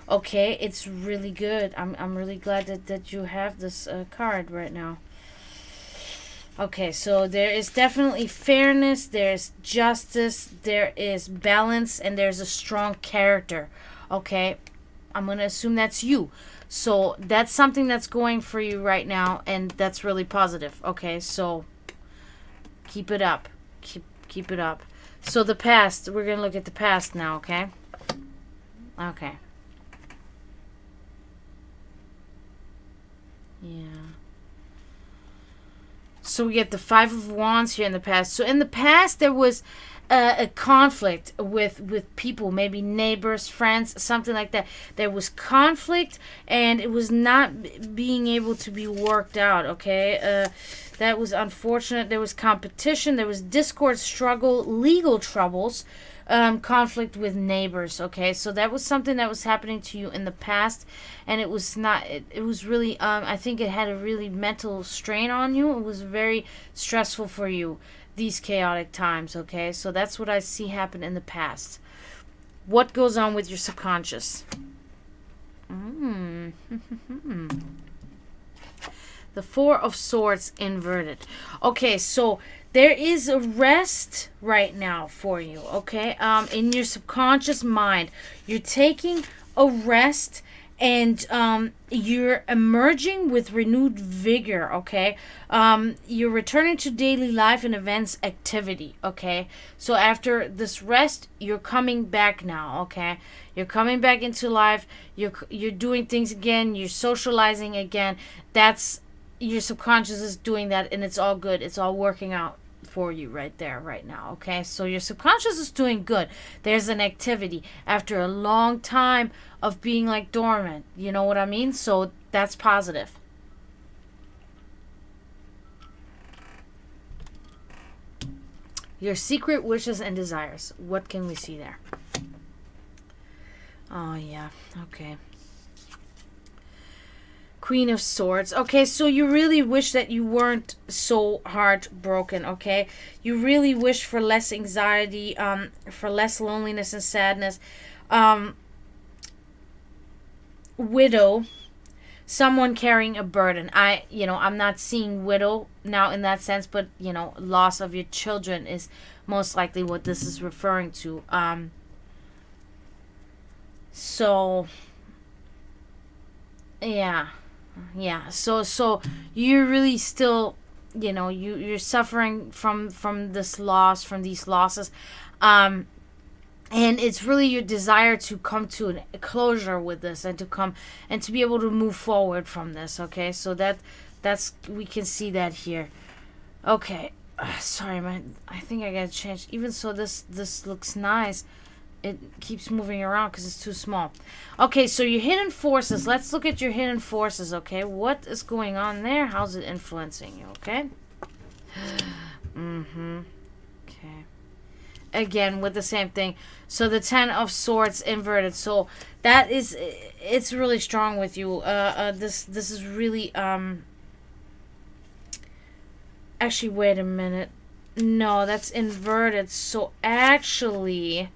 Speaker 1: Okay, it's really good. I'm really glad that you have this card right now. Okay, so there is definitely fairness, there's justice, there is balance, and there's a strong character. Okay, I'm going to assume that's you. So that's something that's going for you right now, and that's really positive. Okay, so keep it up. Keep it up. So the past, we're going to look at the past now, okay? Okay. Yeah. So we get the 5 of Wands here in the past. So in the past, there was a conflict with people, maybe neighbors, friends, something like that. There was conflict, and it was not being able to be worked out, okay? That was unfortunate. There was competition. There was discord, struggle, legal troubles, conflict with neighbors, okay? So that was something that was happening to you in the past, and it was not, it was really, I think it had a really mental strain on you. It was very stressful for you, these chaotic times, okay? So that's what I see happen in the past. What goes on with your subconscious? The 4 of Swords inverted. Okay, so there is a rest right now for you, okay? In your subconscious mind, you're taking a rest, and you're emerging with renewed vigor, okay? You're returning to daily life and events activity, okay? So after this rest, you're coming back now, okay? You're coming back into life. You're doing things again. You're socializing again. That's your subconscious is doing that, and it's all good. It's all working out for you right there, right now. Okay, so your subconscious is doing good. There's an activity after a long time of being like dormant. You know what I mean? So that's positive. Your secret wishes and desires. What can we see there? Oh, yeah. Okay. Queen of Swords. Okay, so you really wish that you weren't so heartbroken, okay? You really wish for less anxiety, for less loneliness and sadness. Widow. Someone carrying a burden. I'm not seeing widow now in that sense, but, loss of your children is most likely what this is referring to. So, yeah. So you're really still, you're suffering from this loss, from these losses. And it's really your desire to come to a closure with this, and to be able to move forward from this. Okay, so that's we can see that here. Okay, sorry, I think I gotta change. Even so, this looks nice. It keeps moving around because it's too small. Okay, so your hidden forces. Let's look at your hidden forces. Okay, what is going on there? How's it influencing you? Okay. Okay. Again with the same thing. So the 10 of Swords inverted. So that is, it's really strong with you. This is really actually, wait a minute. No, that's inverted. So actually,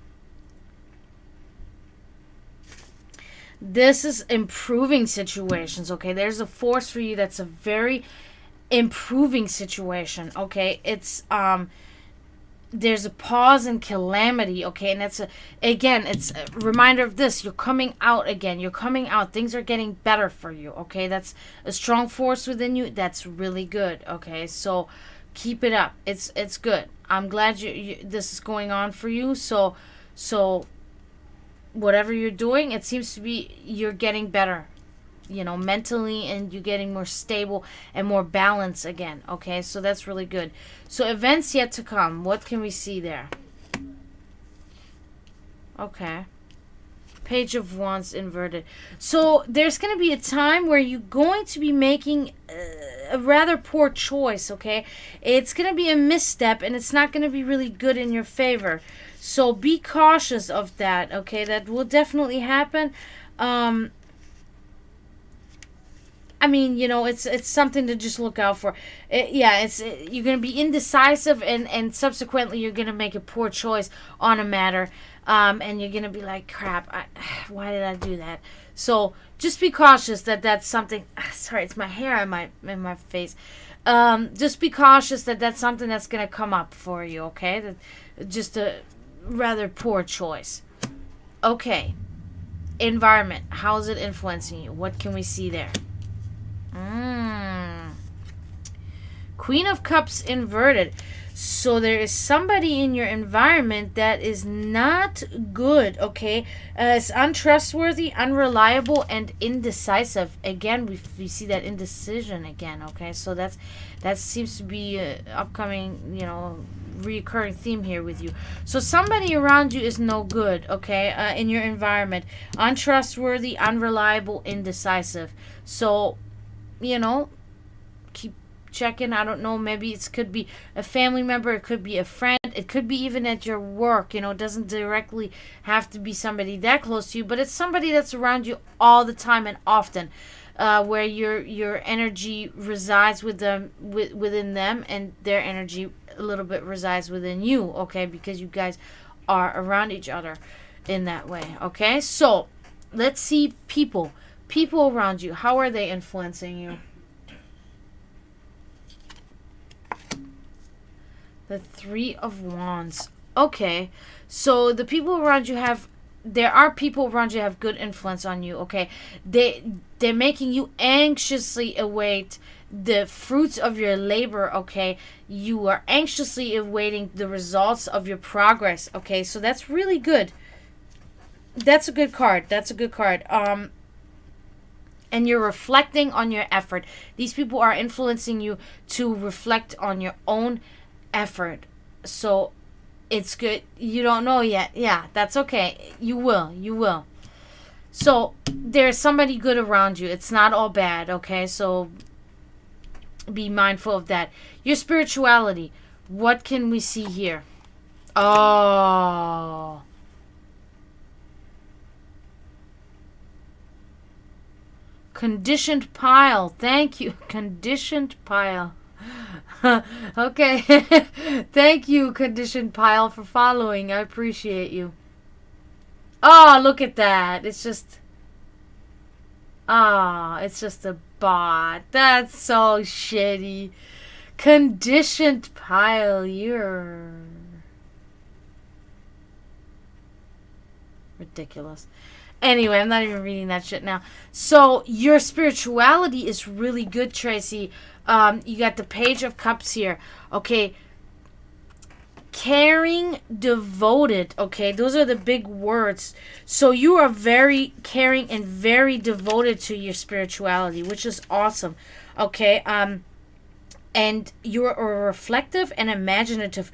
Speaker 1: this is improving situations. Okay, there's a force for you that's a very improving situation. Okay, it's there's a pause in calamity. Okay, and it's a reminder of this. You're coming out again. You're coming out. Things are getting better for you. Okay, that's a strong force within you. That's really good. Okay, so keep it up. It's good. I'm glad you this is going on for you. So whatever you're doing, it seems to be you're getting better, mentally, and you're getting more stable and more balanced again. Okay, so that's really good. So events yet to come. What can we see there? Okay. Page of Wands inverted. So there's going to be a time where you're going to be making a rather poor choice, okay? It's going to be a misstep, and it's not going to be really good in your favor. So be cautious of that, okay? That will definitely happen. It's something to just look out for. You're going to be indecisive, and subsequently you're going to make a poor choice on a matter. And you're going to be like, crap, why did I do that? So just be cautious that that's something. Sorry, it's my hair in my face. Just be cautious that that's something that's going to come up for you, okay? Just a rather poor choice. Okay. Environment. How is it influencing you? What can we see there? Queen of Cups inverted. So there is somebody in your environment that is not good, okay? It's untrustworthy, unreliable, and indecisive. Again, we see that indecision again, okay? So that seems to be an upcoming, reoccurring theme here with you. So somebody around you is no good, okay? In your environment. Untrustworthy, unreliable, indecisive. So, keep checking. I don't know, maybe it could be a family member, it could be a friend, it could be even at your work. It doesn't directly have to be somebody that close to you, but it's somebody that's around you all the time and often, where your energy resides within them, and their energy a little bit resides within you, okay, because you guys are around each other in that way. Okay, so let's see people around you. How are they influencing you? The 3 of Wands. Okay, so the people around you there are people around you have good influence on you, okay? They're making you anxiously await the fruits of your labor, okay? You are anxiously awaiting the results of your progress, okay? So that's really good. That's a good card. And you're reflecting on your effort. These people are influencing you to reflect on your own effort. So it's good. You don't know yet. Yeah, that's okay. You will. You will. So there's somebody good around you. It's not all bad, okay? So be mindful of that. Your spirituality. What can we see here? Oh. Conditioned pile. Thank you. Conditioned pile. Okay. Thank you, conditioned pile, for following. I appreciate you. Oh, look at that. It's just... Ah, it's just a bot. That's so shitty. Conditioned pile. You're... ridiculous. Anyway, I'm not even reading that shit now. So, your spirituality is really good, Tracy. You got the Page of Cups here. Okay. Caring, devoted. Okay, those are the big words. So, you are very caring and very devoted to your spirituality, which is awesome. Okay. And you're a reflective and imaginative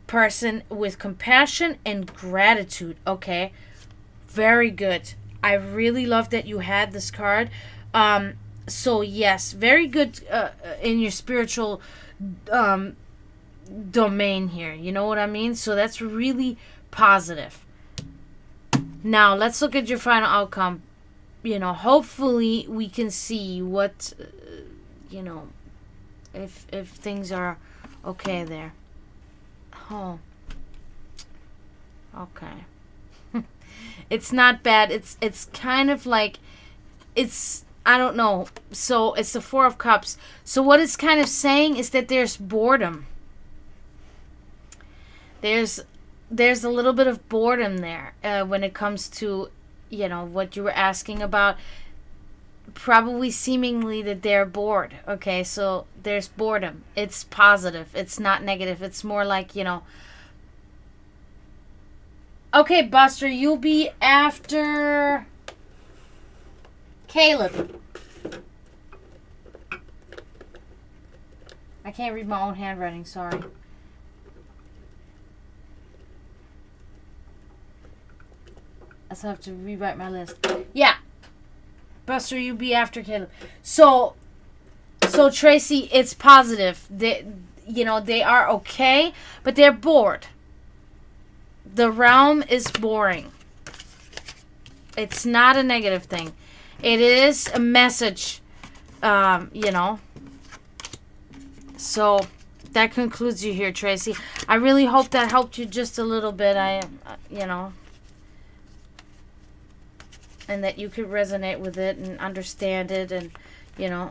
Speaker 1: person with compassion and gratitude. Okay. Very good. I really love that you had this card. So yes, very good in your spiritual domain here. You know what I mean? So that's really positive. Now let's look at your final outcome. You know, hopefully we can see what you know, if things are okay there. Oh. Okay. It's not bad. It's kind of like, it's, I don't know. So it's the Four of Cups. So what it's kind of saying is that there's boredom. There's a little bit of boredom there when it comes to, you know, what you were asking about. Probably seemingly that they're bored. Okay, so there's boredom. It's positive. It's not negative. It's more like, you know, okay, Buster, you'll be after Caleb. I can't read my own handwriting, sorry. I still have to rewrite my list. Yeah. Buster, you'll be after Caleb. So Tracy, it's positive. They, you know, they are okay, but they're bored. The realm is boring. It's not a negative thing. It is a message, you know. So that concludes you here, Tracy. I really hope that helped you just a little bit. You know, and that you could resonate with it and understand it, and, you know.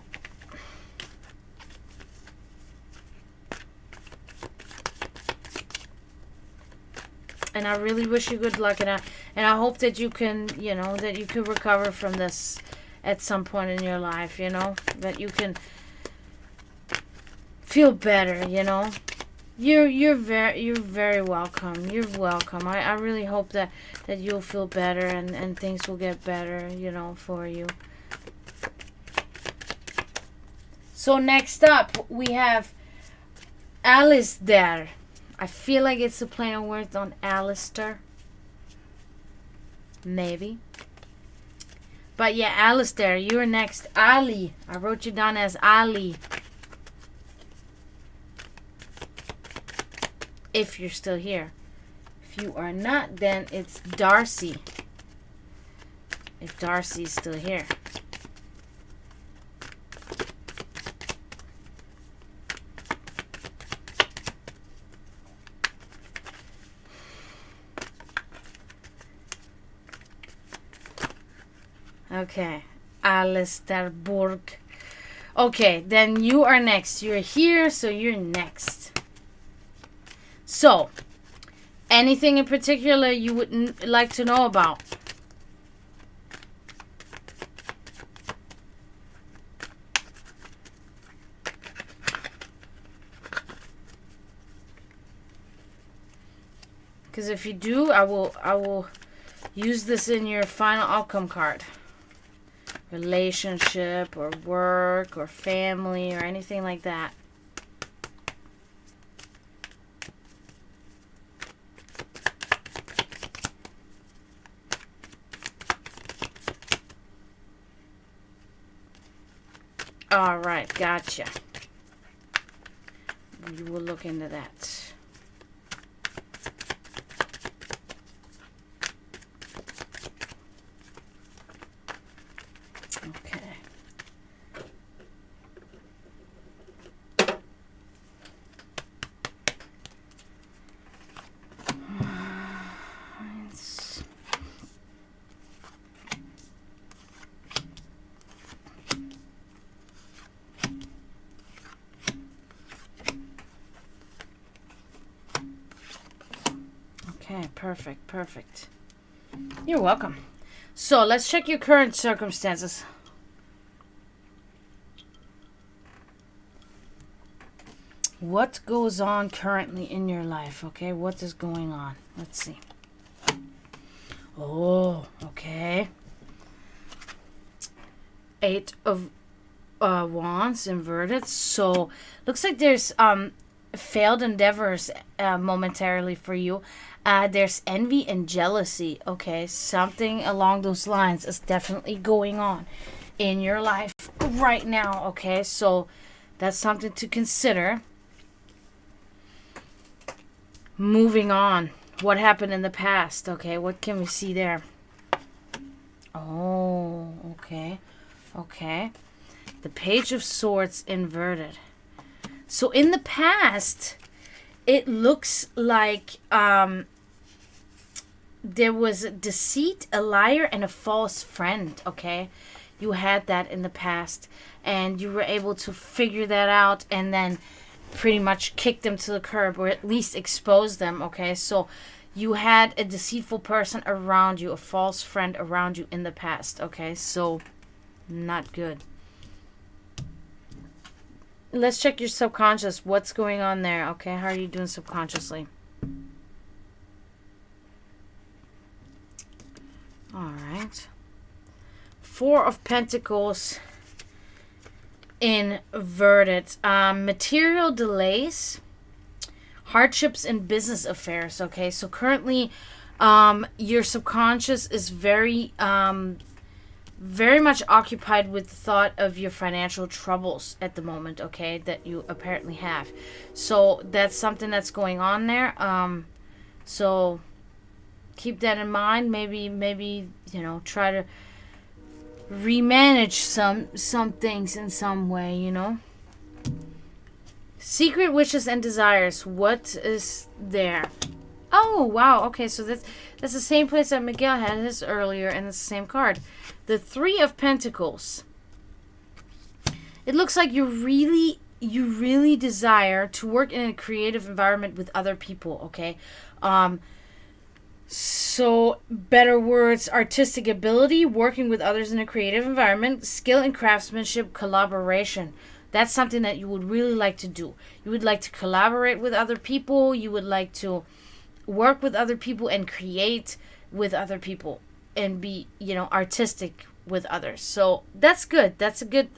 Speaker 1: And I really wish you good luck, and I hope that you can, you know, that you can recover from this at some point in your life, you know, that you can feel better, you know. You're very welcome. You're welcome. I really hope that you'll feel better and things will get better, you know, for you. So next up we have Alistair. I feel like it's a play on words on Alistair. Maybe. But yeah, Alistair, you're next. Ali. I wrote you down as Ali. If you're still here. If you are not, then it's Darcy. If Darcy's still here. Okay, Alistair Burke. Okay, then you are next. You're here, so you're next. So, anything in particular you would like to know about? Because if you do, I will use this in your final outcome card. Relationship or work or family or anything like that. All right, gotcha. We will look into that. Okay. Okay, perfect. You're welcome. So let's check your current circumstances. What goes on currently in your life? Okay, what is going on? Let's see. Oh, okay. 8 of Wands inverted. So looks like there's failed endeavors momentarily for you. There's envy and jealousy. Okay, something along those lines is definitely going on in your life right now. Okay, so that's something to consider. Moving on. What happened in the past? Okay, what can we see there? Oh, okay. The Page of Swords inverted. So in the past, it looks like there was a deceit, a liar, and a false friend, okay? You had that in the past, and you were able to figure that out and then pretty much kick them to the curb, or at least expose them, okay? So you had a deceitful person around you, a false friend around you in the past, okay? So not good. Let's check your subconscious. What's going on there, okay? How are you doing subconsciously? All right. 4 of Pentacles inverted. Material delays, hardships in business affairs, okay? So currently your subconscious is very much occupied with the thought of your financial troubles at the moment, okay, that you apparently have. So that's something that's going on there. So keep that in mind. Maybe try to remanage some things in some way, Secret wishes and desires. What is there? Oh, wow. Okay, so that's the same place that Miguel had his earlier, and it's the same card. The 3 of Pentacles. It looks like you really desire to work in a creative environment with other people, okay? So, better words, artistic ability, working with others in a creative environment, skill and craftsmanship, collaboration. That's something that you would really like to do. You would like to collaborate with other people. You would like to work with other people and create with other people and be, artistic with others. So that's good. That's a good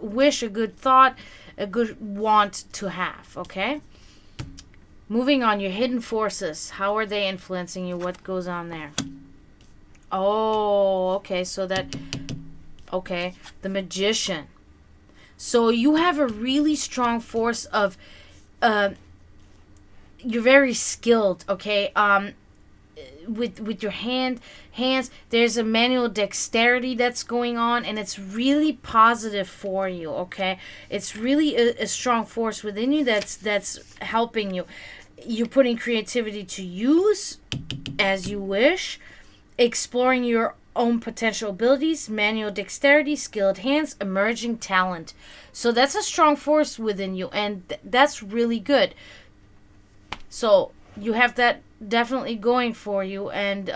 Speaker 1: wish, a good thought, a good want to have, okay? Moving on, your hidden forces. How are they influencing you? What goes on there? Oh, okay. So the Magician. So you have a really strong force of, you're very skilled, okay? With your hands, there's a manual dexterity that's going on, and it's really positive for you, okay? It's really a strong force within you that's helping you. You're putting creativity to use as you wish, exploring your own potential abilities, manual dexterity, skilled hands, emerging talent. So that's a strong force within you, and that's really good. So you have that definitely going for you, and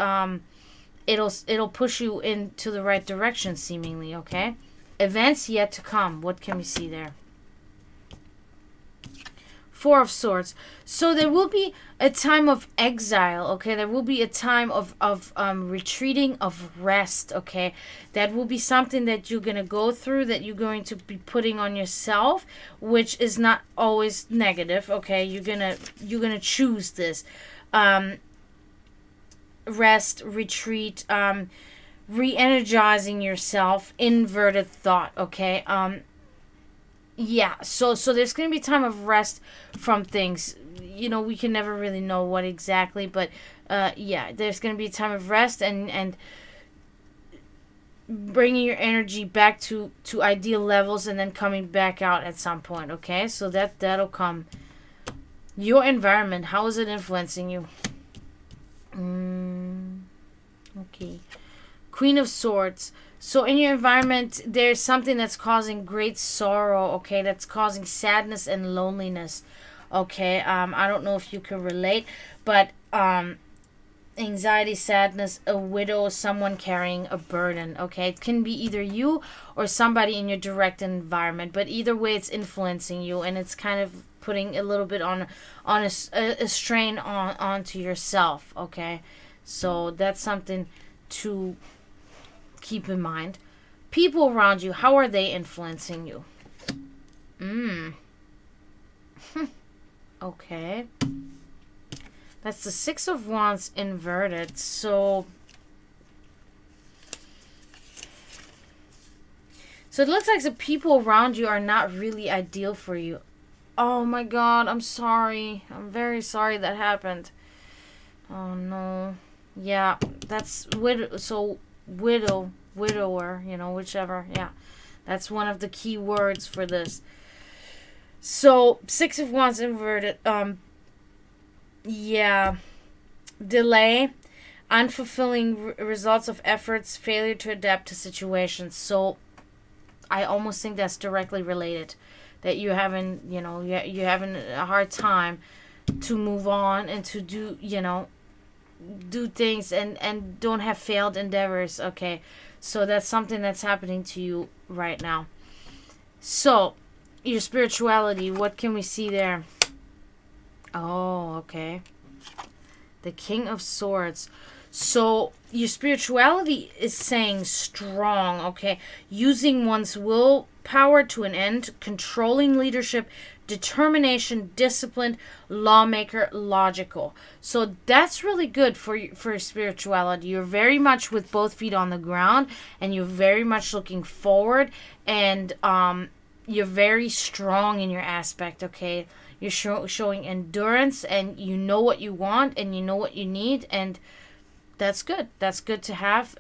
Speaker 1: it'll push you into the right direction, seemingly, okay? Events yet to come. What can we see there? 4 of Swords. So there will be a time of exile, okay? There will be a time of retreating, of rest, okay? That will be something that you're going to go through, that you're going to be putting on yourself, which is not always negative, okay? You're going to choose this. Rest, retreat, re-energizing yourself, inverted thought, okay? Yeah, so there's going to be time of rest from things. We can never really know what exactly, but yeah, there's going to be a time of rest and bringing your energy back to ideal levels and then coming back out at some point, okay? So that'll come. Your environment, how is it influencing you? Okay. Queen of Swords. So in your environment, there's something that's causing great sorrow, okay? That's causing sadness and loneliness, okay? I don't know if you can relate, but anxiety, sadness, a widow, someone carrying a burden, okay? It can be either you or somebody in your direct environment, but either way, it's influencing you, and it's kind of putting a little bit on a strain onto yourself, okay? So that's something to keep in mind. People around you, how are they influencing you? Okay. That's the Six of Wands inverted. So it looks like the people around you are not really ideal for you. Oh my god, I'm sorry. I'm very sorry that happened. Oh no. Yeah, that's widower, whichever. Yeah. That's one of the key words for this. So, Six of Wands inverted. Yeah. Delay, unfulfilling results of efforts, failure to adapt to situations. So, I almost think that's directly related. That you're having, you're having a hard time to move on and to do things and don't have failed endeavors. Okay, so that's something that's happening to you right now. So, your spirituality, what can we see there? Oh, okay. The King of Swords. So your spirituality is saying strong, okay? Using one's willpower to an end, controlling leadership, determination, disciplined, lawmaker, logical. So that's really good for spirituality. You're very much with both feet on the ground, and you're very much looking forward, and you're very strong in your aspect, okay? You're showing endurance, and you know what you want, and you know what you need, and that's good. That's good to have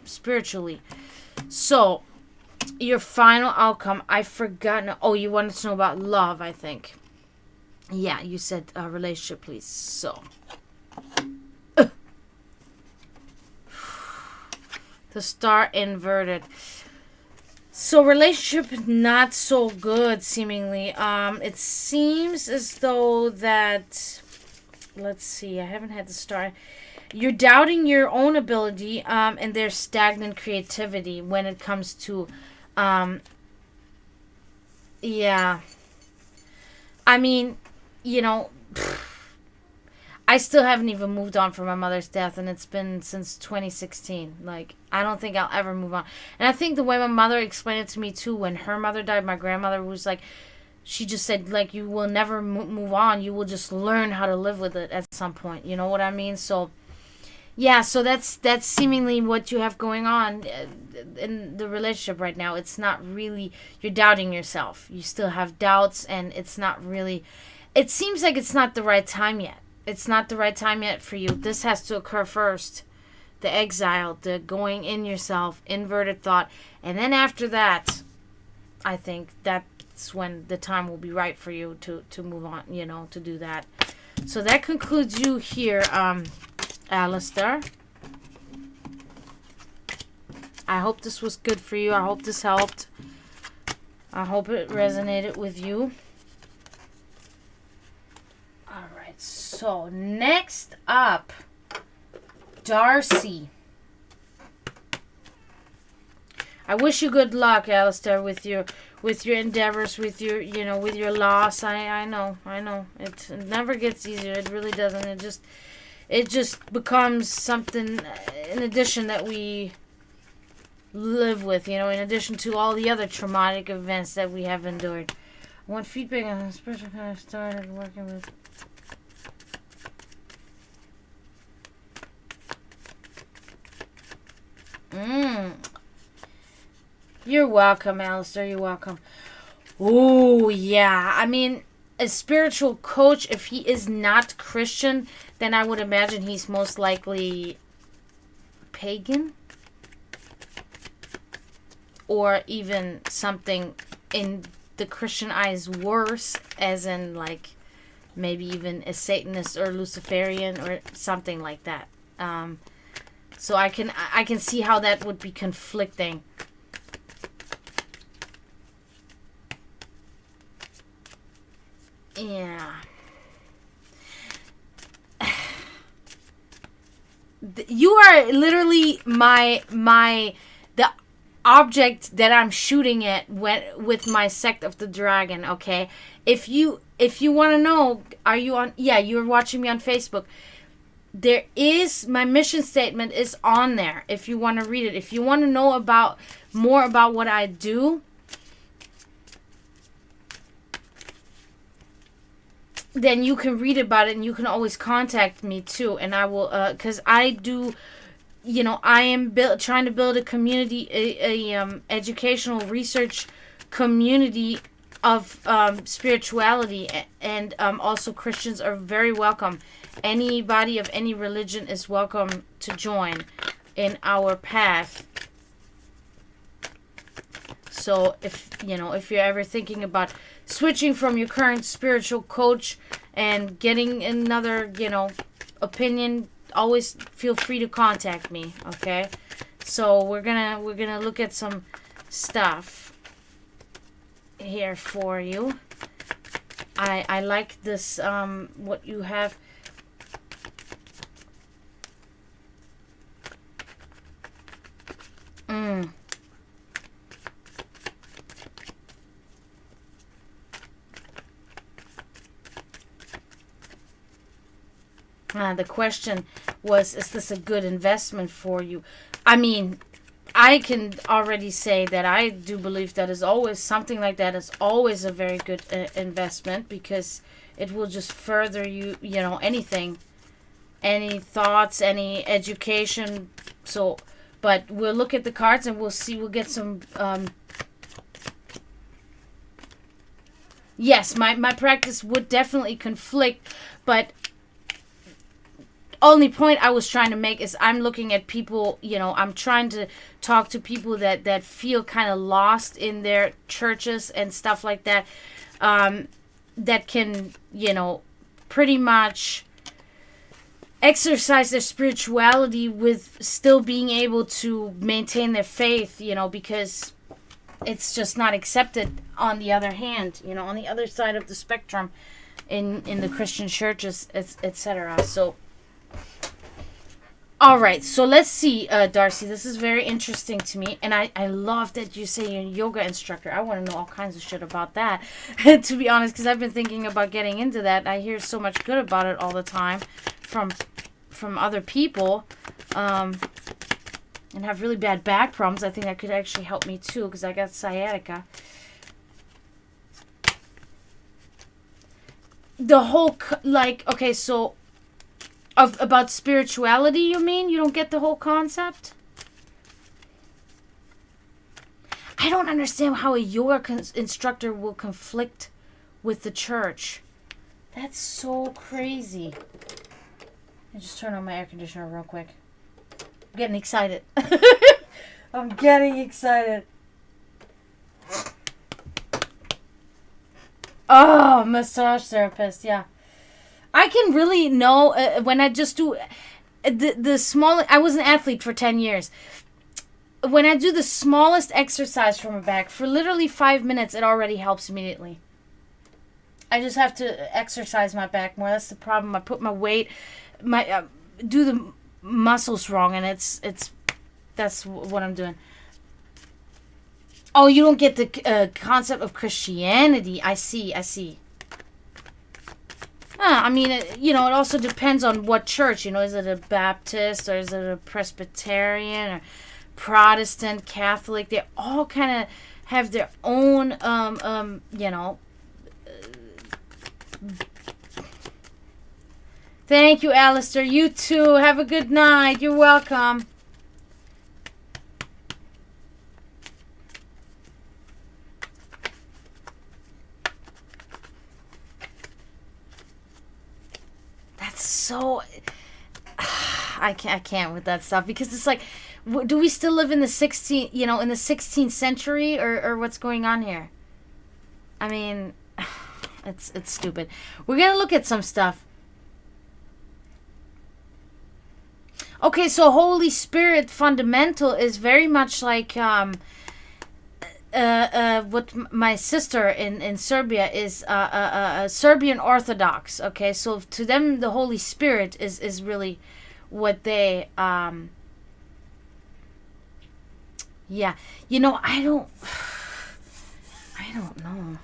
Speaker 1: spiritually. So, your final outcome, I've forgotten. Oh, you wanted to know about love, I think. Yeah, you said relationship, please. So, the star inverted. So, relationship not so good, seemingly. It seems as though that. Let's see. I haven't had the star. You're doubting your own ability, and there's stagnant creativity when it comes to, yeah. I mean, I still haven't even moved on from my mother's death, and it's been since 2016. Like, I don't think I'll ever move on. And I think the way my mother explained it to me, too, when her mother died, my grandmother was like, she just said, like, you will never move on. You will just learn how to live with it at some point. You know what I mean? So, yeah, so that's seemingly what you have going on in the relationship right now. It's not really, you're doubting yourself. You still have doubts, and it's not really, it seems like it's not the right time yet. It's not the right time yet for you. This has to occur first. The exile, the going in yourself, inverted thought. And then after that, I think that's when the time will be right for you to move on, to do that. So that concludes you here, Alistair. I hope this was good for you. I hope this helped. I hope it resonated with you. Alright, so next up, Darcy. I wish you good luck, Alistair, with your endeavors, with your with your loss. I know. It never gets easier. It really doesn't. It just becomes something in addition that we live with, in addition to all the other traumatic events that we have endured. I want feedback on this person kind of started working with. You're welcome, Alistair. You're welcome. Oh, yeah. I mean, a spiritual coach, if he is not Christian, then I would imagine he's most likely pagan, or even something in the Christian eyes worse, as in like maybe even a Satanist or Luciferian or something like that. So I can see how that would be conflicting. Yeah. You are literally the object that I'm shooting at with my Sect of the Dragon, okay? If you want to know, are you on, yeah, you're watching me on Facebook. There is, my mission statement is on there if you want to read it. If you want to know about more about what I do, then you can read about it, and you can always contact me too, and I will, because I do, I am trying to build a community, a educational research community of spirituality, and also Christians are very welcome. Anybody of any religion is welcome to join in our path. So if you're ever thinking about switching from your current spiritual coach and getting another, opinion, always feel free to contact me, okay? So we're gonna look at some stuff here for you. I like this, what you have. The question was, is this a good investment for you? I mean, I can already say that I do believe that is always, something like that is always a very good investment, because it will just further you, anything, any thoughts, any education. So, but we'll look at the cards and we'll see, we'll get some, yes, my practice would definitely conflict, but only point I was trying to make is I'm looking at people, I'm trying to talk to people that feel kind of lost in their churches and stuff like that, that can, pretty much exercise their spirituality with still being able to maintain their faith, because it's just not accepted on the other hand, on the other side of the spectrum in the Christian churches, etc. So, all right, so let's see, Darcy. This is very interesting to me, and I love that you say you're a yoga instructor. I want to know all kinds of shit about that, to be honest, because I've been thinking about getting into that. I hear so much good about it all the time from other people, and have really bad back problems. I think that could actually help me too, because I got sciatica. The whole, okay, so about spirituality, you mean? You don't get the whole concept? I don't understand how a yoga instructor will conflict with the church. That's so crazy. I just turn on my air conditioner real quick. I'm getting excited. I'm getting excited. Oh, massage therapist, yeah. I can really know when I just do the small. I was an athlete for 10 years. When I do the smallest exercise for my back for literally 5 minutes, it already helps immediately. I just have to exercise my back more. That's the problem. I put my weight, do the muscles wrong, and that's what I'm doing. Oh, you don't get the concept of Christianity. I see. I mean, it also depends on what church. Is it a Baptist, or is it a Presbyterian, or Protestant, Catholic? They all kind of have their own, Thank you, Alistair. You too. Have a good night. You're welcome. so I can't with that stuff, because it's like, do we still live in the 16th century, or what's going on here? I mean, it's stupid. We're gonna look at some stuff. Okay, so Holy Spirit fundamental is very much like what my sister in Serbia is Serbian Orthodox. Okay, so to them the Holy Spirit is really what they yeah, I don't know.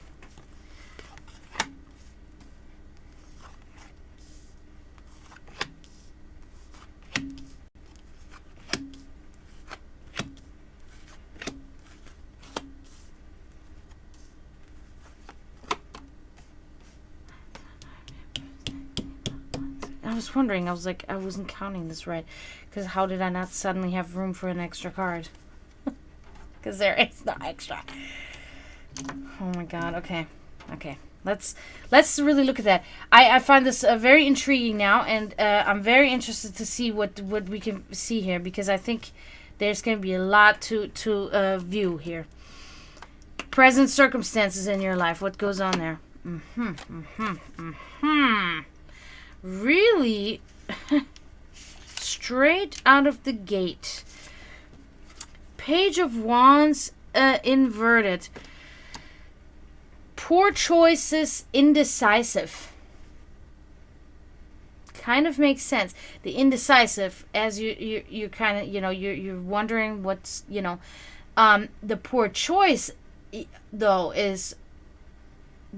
Speaker 1: I was wondering, I was like, I wasn't counting this right, because how did I not suddenly have room for an extra card? Because there is no extra. Oh my god, okay. Let's really look at that. I find this very intriguing now, and I'm very interested to see what we can see here, because I think there's going to be a lot to view here. Present circumstances in your life, what goes on there? Really straight out of the gate. Page of Wands inverted. Poor choices, indecisive. Kind of makes sense. The indecisive, as you kind of, you're wondering what's, the poor choice, though, is,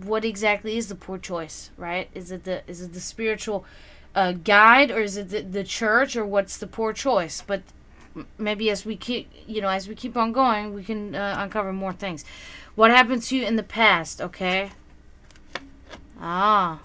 Speaker 1: what exactly is the poor choice, right? Is it the spiritual guide, or is it the church, or what's the poor choice? But maybe as we keep on going, we can uncover more things. What happened to you in the past? Okay. Okay.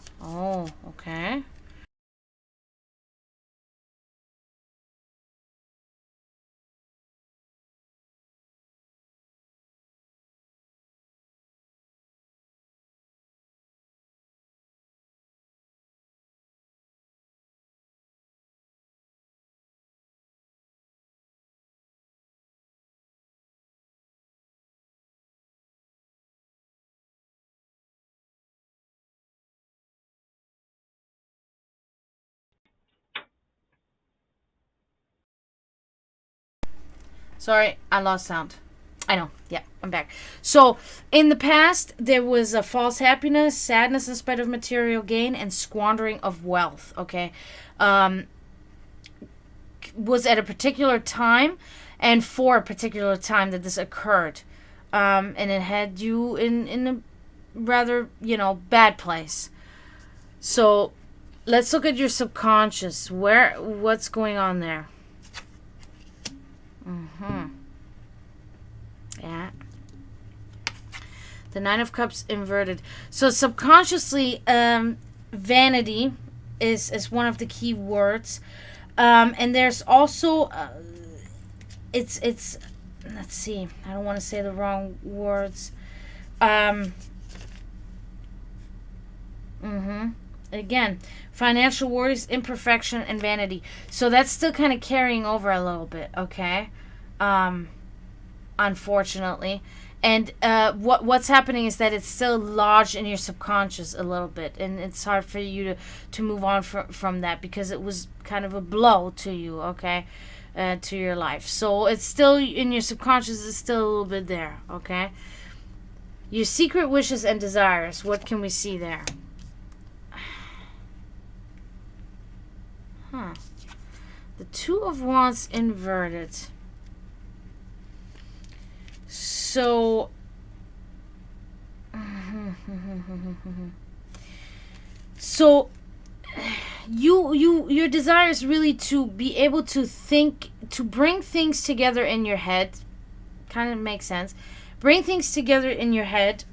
Speaker 1: Sorry, I lost sound. I know. Yeah, I'm back. So, in the past, there was a false happiness, sadness in spite of material gain, and squandering of wealth. Okay, was at a particular time, and for a particular time that this occurred, and it had you in a rather bad place. So, let's look at your subconscious. What's going on there? Yeah. The Nine of Cups inverted. So subconsciously, vanity is one of the key words, and there's also it's let's see. I don't want to say the wrong words. Again, financial worries, imperfection, and vanity. So that's still kind of carrying over a little bit, okay? Unfortunately. And what's happening is that it's still lodged in your subconscious a little bit, and it's hard for you to move on from that, because it was kind of a blow to you, okay? To your life. So it's still in your subconscious, it's still a little bit there, okay? Your secret wishes and desires, what can we see there? The Two of Wands inverted. So your desire is really to be able to think, to bring things together in your head. Kind of makes sense. Bring things together in your head,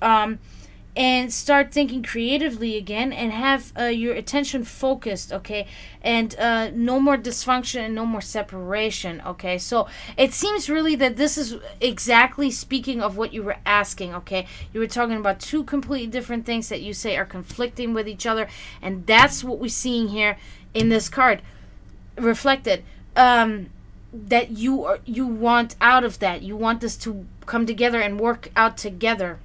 Speaker 1: and start thinking creatively again, and have your attention focused, okay? And no more dysfunction and no more separation, okay? So it seems really that this is exactly speaking of what you were asking, okay? You were talking about two completely different things that you say are conflicting with each other, and that's what we're seeing here in this card reflected, that you want out of that. You want this to come together and work out together.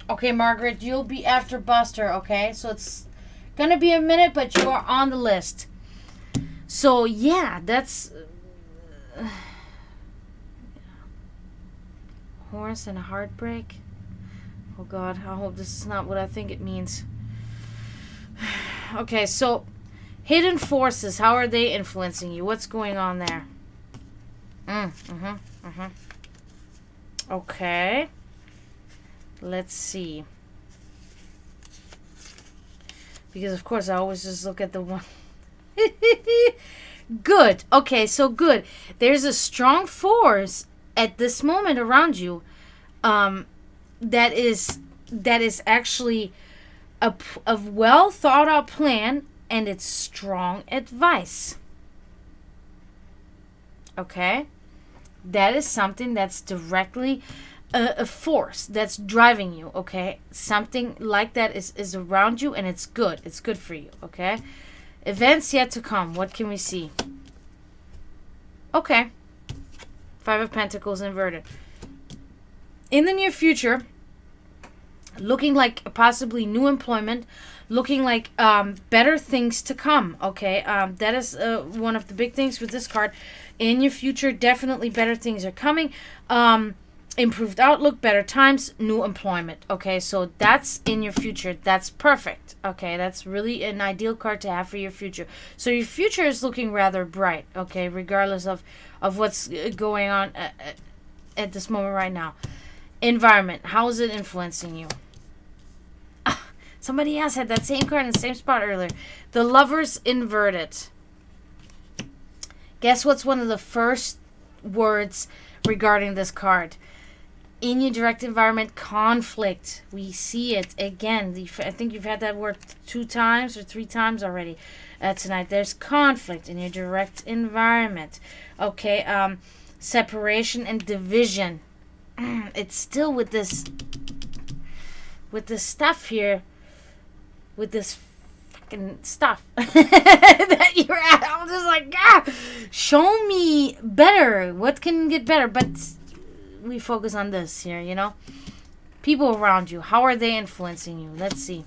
Speaker 1: Okay, Margaret, you'll be after Buster, okay? So it's gonna be a minute, but you are on the list. So, yeah, that's... horse and a heartbreak. Oh, God, I hope this is not what I think it means. Okay, so... hidden forces, how are they influencing you? What's going on there? Okay. Let's see. Because, of course, I always just look at the one. Good. Okay, so good. There's a strong force at this moment around you that is actually a well thought out plan, and it's strong advice. Okay? That is something that's directly a force that's driving you, okay? Something like that is around you, and it's good. It's good for you, okay? Events yet to come. What can we see? Okay. Five of Pentacles inverted. In the near future, looking like possibly new employment, looking like better things to come, okay? That is one of the big things with this card. In your future, definitely better things are coming. Improved outlook, better times, new employment, okay? So that's in your future. That's perfect, okay? That's really an ideal card to have for your future. So your future is looking rather bright, okay? Regardless of what's going on at this moment right now. Environment, how is it influencing you? Somebody else had that same card in the same spot earlier. The Lovers inverted. Guess what's one of the first words regarding this card? In your direct environment, conflict. We see it again. I think you've had that word 2 times or 3 times already tonight. There's conflict in your direct environment. Okay, separation and division. It's still with this stuff here. With this fucking stuff that you're at. I'm just like, show me better. What can get better? But we focus on this here, you know? People around you, how are they influencing you? Let's see.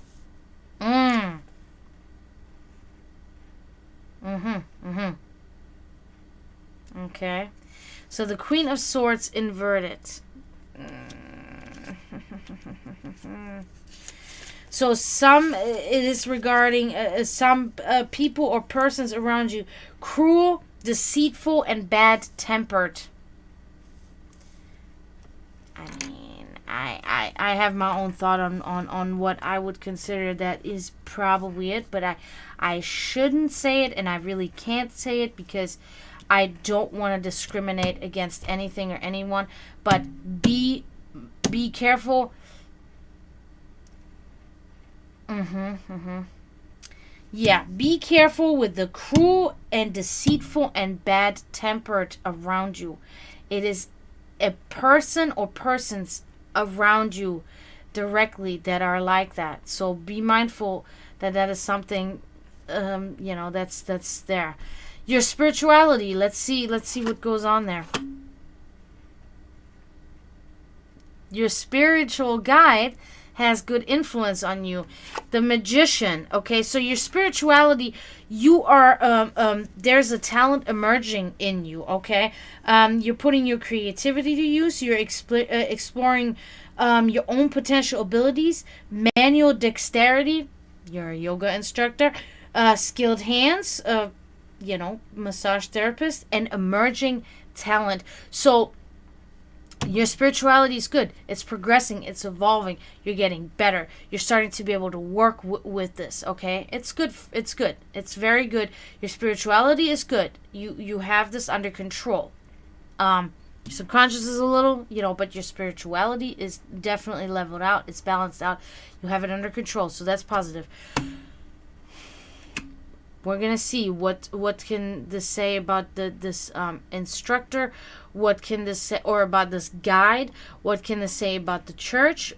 Speaker 1: Okay. So the Queen of Swords inverted. So it is regarding some people or persons around you, cruel, deceitful, and bad-tempered. I mean, I have my own thought on what I would consider that is probably it, but I shouldn't say it, and I really can't say it because I don't want to discriminate against anything or anyone, but be careful. Yeah, be careful with the cruel and deceitful and bad-tempered around you. It is a person or persons around you directly that are like that. So be mindful that is something, that's there. Your spirituality. Let's see what goes on there. Your spiritual guide has good influence on you. The Magician. Okay, so your spirituality, you are there's a talent emerging in you. Okay, you're putting your creativity to use. You're exploring your own potential abilities. Manual dexterity. You're a yoga instructor. Skilled hands. Massage therapist, and emerging talent. So your spirituality is good. It's progressing. It's evolving. You're getting better. You're starting to be able to work with this, okay? It's good. It's good. It's very good. Your spirituality is good. You have this under control. Your subconscious is a little, but your spirituality is definitely leveled out. It's balanced out. You have it under control, so that's positive. We're going to see what can this say about this instructor. What can this say, or about this guide? What can this say about the church?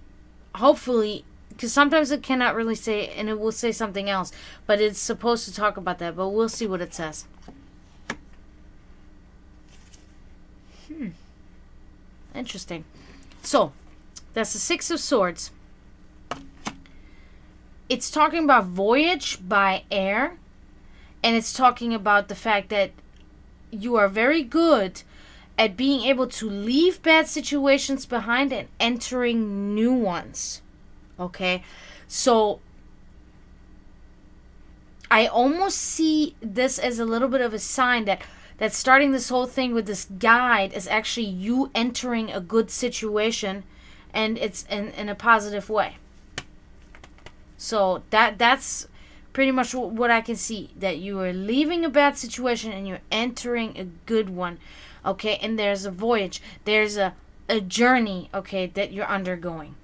Speaker 1: Hopefully, because sometimes it cannot really say, and it will say something else, but it's supposed to talk about that, but we'll see what it says. Interesting. So, that's the Six of Swords. It's talking about voyage by air, and it's talking about the fact that you are very good at being able to leave bad situations behind and entering new ones. Okay? So, I almost see this as a little bit of a sign that starting this whole thing with this guide is actually you entering a good situation, and it's in a positive way. So that's pretty much what I can see, that you are leaving a bad situation and you're entering a good one. Okay, and there's a voyage, there's a journey, okay, that you're undergoing.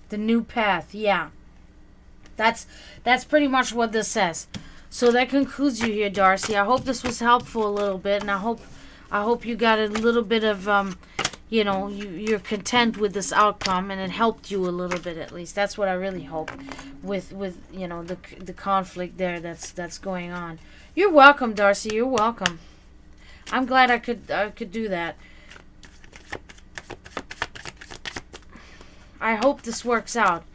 Speaker 1: The new path, yeah. That's pretty much what this says. So that concludes you here, Darcy. I hope this was helpful a little bit, and I hope you got a little bit of you're content with this outcome, and it helped you a little bit at least. That's what I really hope with the conflict there that's going on. You're welcome, Darcy. You're welcome. I'm glad I could do that. I hope this works out.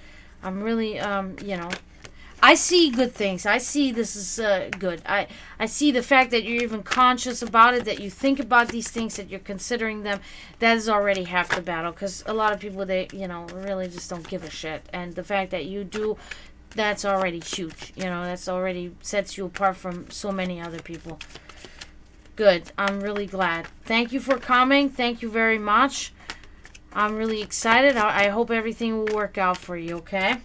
Speaker 1: I'm really, I see good things. I see this is good. I see the fact that you're even conscious about it, that you think about these things, that you're considering them. That is already half the battle, because a lot of people, they, really just don't give a shit. And the fact that you do, that's already huge. That's already sets you apart from so many other people. Good. I'm really glad. Thank you for coming. Thank you very much. I'm really excited. I hope everything will work out for you, okay?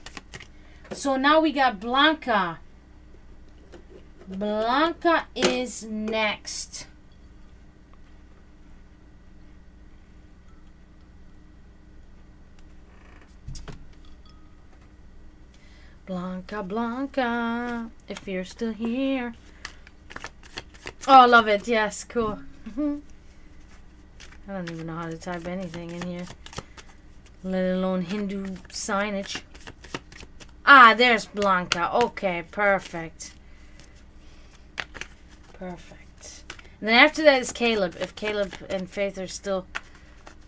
Speaker 1: So now we got Blanca. Blanca is next. Blanca, Blanca, if you're still here. Oh, I love it. Yes, cool. I don't even know how to type anything in here, let alone Hindu signage. Ah, there's Blanca. Okay, perfect. Perfect. And then after that is Caleb, if Caleb and Faith are still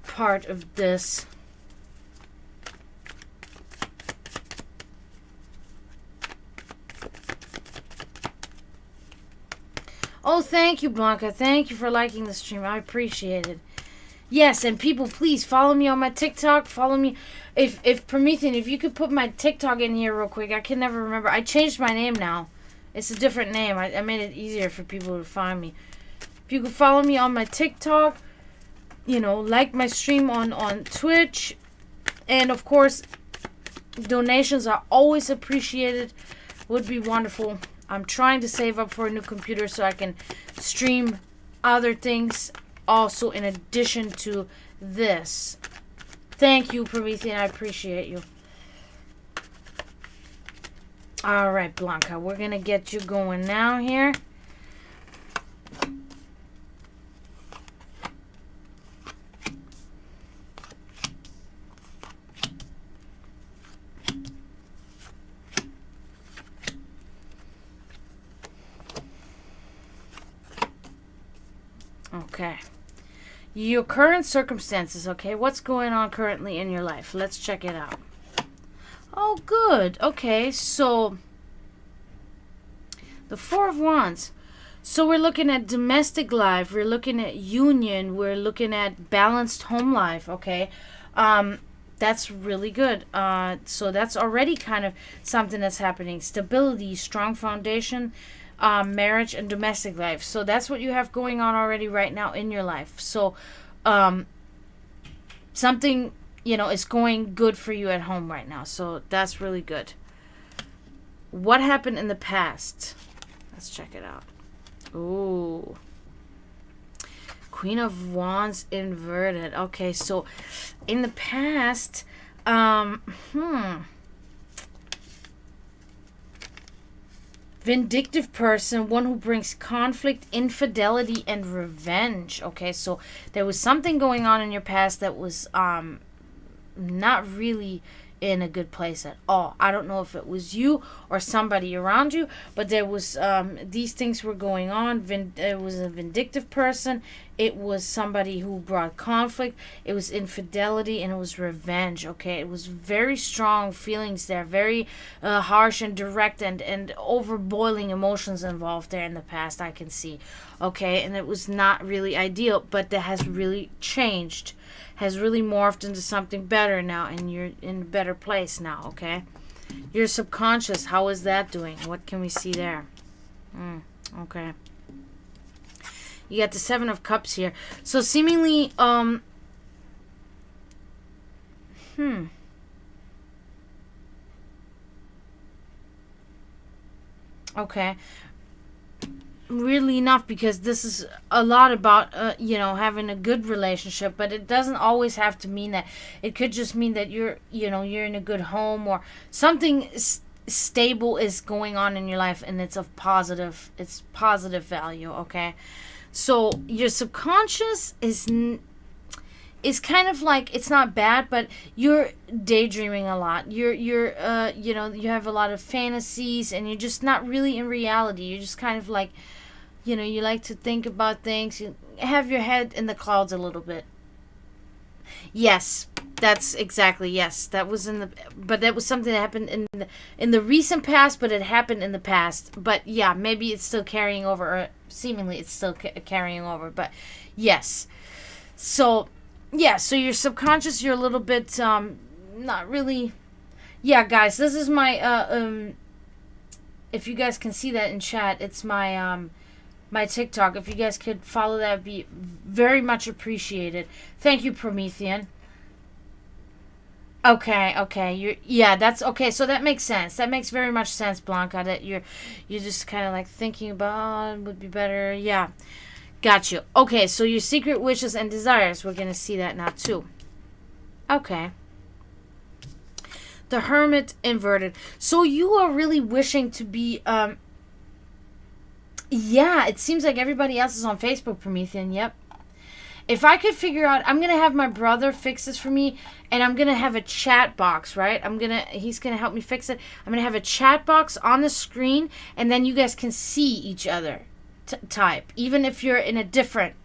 Speaker 1: part of this. Oh, thank you, Blanca. Thank you for liking the stream. I appreciate it. Yes, and people, please follow me on my TikTok. Follow me. If Promethean, if you could put my TikTok in here real quick. I can never remember. I changed my name now. It's a different name. I made it easier for people to find me. If you could follow me on my TikTok, like my stream on Twitch. And, of course, donations are always appreciated. Would be wonderful. I'm trying to save up for a new computer so I can stream other things also in addition to this. Thank you, Promethean. I appreciate you. All right, Blanca. We're going to get you going now here. Okay. Your current circumstances, okay? What's going on currently in your life? Let's check it out. Oh, good. Okay, so the Four of Wands. So we're looking at domestic life. We're looking at union. We're looking at balanced home life, okay? That's really good. So that's already kind of something that's happening. Stability, strong foundation, marriage and domestic life. So that's what you have going on already right now in your life. So something, is going good for you at home right now. So that's really good. What happened in the past? Let's check it out. Ooh. Queen of Wands inverted. Okay, so in the past, Vindictive person, one who brings conflict, infidelity, and revenge. Okay, so there was something going on in your past that was not really in a good place at all. I don't know if it was you or somebody around you, but there was these things were going on. It was a vindictive person. It was somebody who brought conflict. It was infidelity, and it was revenge. Okay, it was very strong feelings there, very harsh and direct, and overboiling emotions involved there in the past. I can see. Okay, and it was not really ideal, but that has really changed, has really morphed into something better now, and you're in a better place now. Okay, your subconscious, how is that doing? What can we see there? Okay, you got the Seven of Cups here, so seemingly okay, really enough, because this is a lot about having a good relationship, but it doesn't always have to mean that. It could just mean that you're in a good home, or something stable is going on in your life, and it's positive value. Okay, so your subconscious is kind of like, it's not bad, but you're daydreaming a lot. You have a lot of fantasies, and you're just not really in reality. You're just kind of like, you like to think about things. You have your head in the clouds a little bit. Yes, that's exactly, yes. That was but that was something that happened in the recent past, but it happened in the past. But yeah, maybe it's still carrying over, or seemingly it's still carrying over. But yes, so yeah, so your subconscious, you're a little bit not really. Yeah, guys, this is my if you guys can see that in chat, it's my my TikTok. If you guys could follow that, would be very much appreciated. Thank you, Promethean. Okay, that's okay. So that makes sense. That makes very much sense, Blanca. That you're just kind of like thinking about would be better. Yeah, got you. Okay, so your secret wishes and desires. We're gonna see that now too. Okay. The Hermit inverted. So you are really wishing to be yeah, it seems like everybody else is on Facebook, Promethean. Yep. If I could figure out, I'm going to have my brother fix this for me, and I'm going to have a chat box, right? He's going to help me fix it. I'm going to have a chat box on the screen, and then you guys can see each other type, even if you're in a different,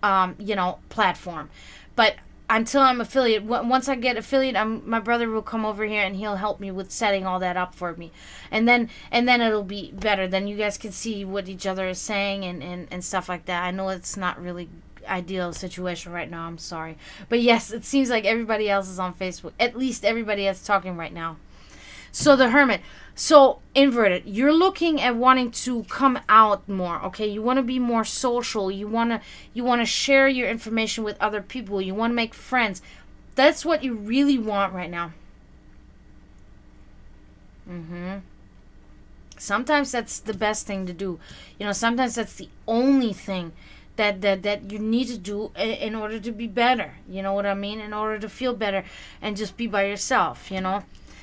Speaker 1: platform. But until I'm affiliate, once I get affiliate, my brother will come over here and he'll help me with setting all that up for me, and then it'll be better. Then you guys can see what each other is saying and stuff like that. I know it's not really ideal situation right now. I'm sorry, but yes, it seems like everybody else is on Facebook. At least everybody that's talking right now. So the Hermit. So inverted. You're looking at wanting to come out more. Okay, you want to be more social. You want to share your information with other people. You want to make friends. That's what you really want right now. Sometimes that's the best thing to do. Sometimes that's the only thing that you need to do in order to be better. You know what I mean? In order to feel better and just be by yourself.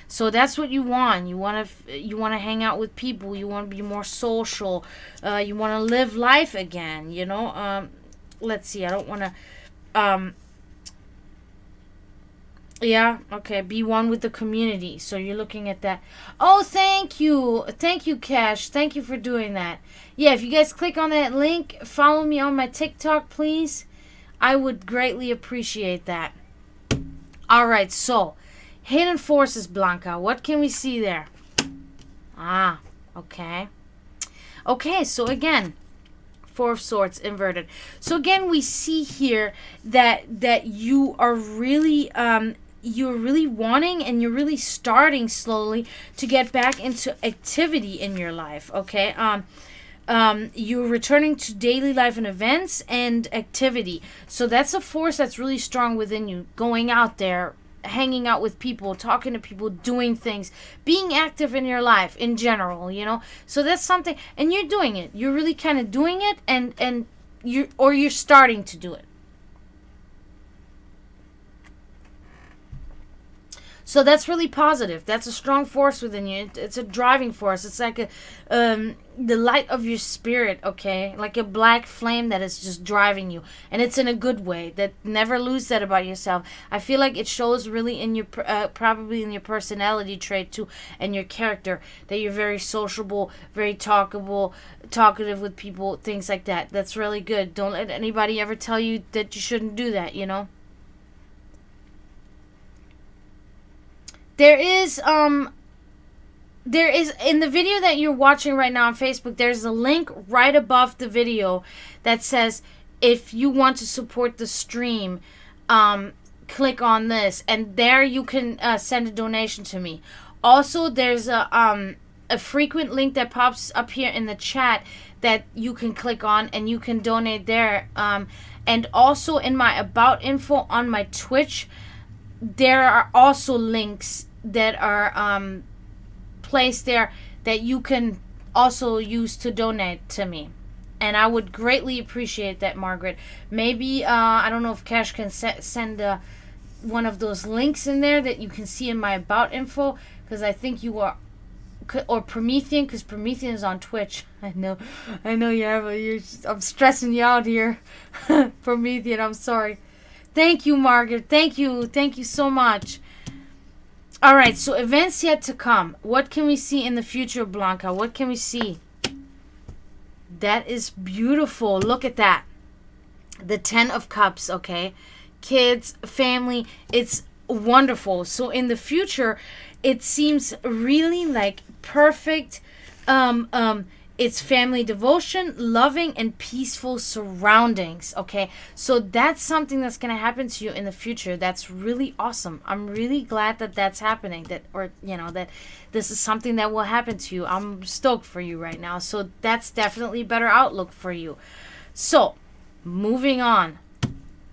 Speaker 1: So that's what you want. You want to hang out with people. You want to be more social. You want to live life again. Let's see. I don't want to. Yeah. Okay. Be one with the community. So you're looking at that. Oh, thank you, Cash. Thank you for doing that. Yeah. If you guys click on that link, follow me on my TikTok, please. I would greatly appreciate that. All right. So. Hidden forces, Blanca. What can we see there? Okay. Okay, so again, Four of Swords inverted. So again, we see here that you are really you're really wanting, and you're really starting slowly to get back into activity in your life. Okay. You're returning to daily life and events and activity. So that's a force that's really strong within you. Going out there, hanging out with people, talking to people, doing things, being active in your life in general, so that's something, and you're doing it. You're really kind of doing it, and you're starting to do it. So that's really positive. That's a strong force within you. It's a driving force. It's like the light of your spirit, okay? Like a black flame that is just driving you. And it's in a good way. That never lose that about yourself. I feel like it shows really in your, probably in your personality trait too, and your character. That you're very sociable, very talkative with people, things like that. That's really good. Don't let anybody ever tell you that you shouldn't do that, you know? There is in the video that you're watching right now on Facebook, there's a link right above the video that says if you want to support the stream, click on this, and there you can send a donation to me. Also, there's a frequent link that pops up here in the chat that you can click on and you can donate there. And also in my about info on my Twitch, there are also links that are placed there that you can also use to donate to me. And I would greatly appreciate that, Margaret. Maybe, I don't know if Cash can send one of those links in there that you can see in my about info, because I think you are, or Promethean, because Promethean is on Twitch. I know I'm stressing you out here. Promethean, I'm sorry. Thank you, Margaret. Thank you so much. All right, so events yet to come. What can we see in the future, Blanca? What can we see? That is beautiful. Look at that. The 10 of Cups, okay? Kids, family, it's wonderful. So in the future, it seems really like perfect. It's family devotion, loving, and peaceful surroundings, okay? So that's something that's going to happen to you in the future. That's really awesome. I'm really glad that that's happening, that this is something that will happen to you. I'm stoked for you right now. So that's definitely a better outlook for you. So, moving on.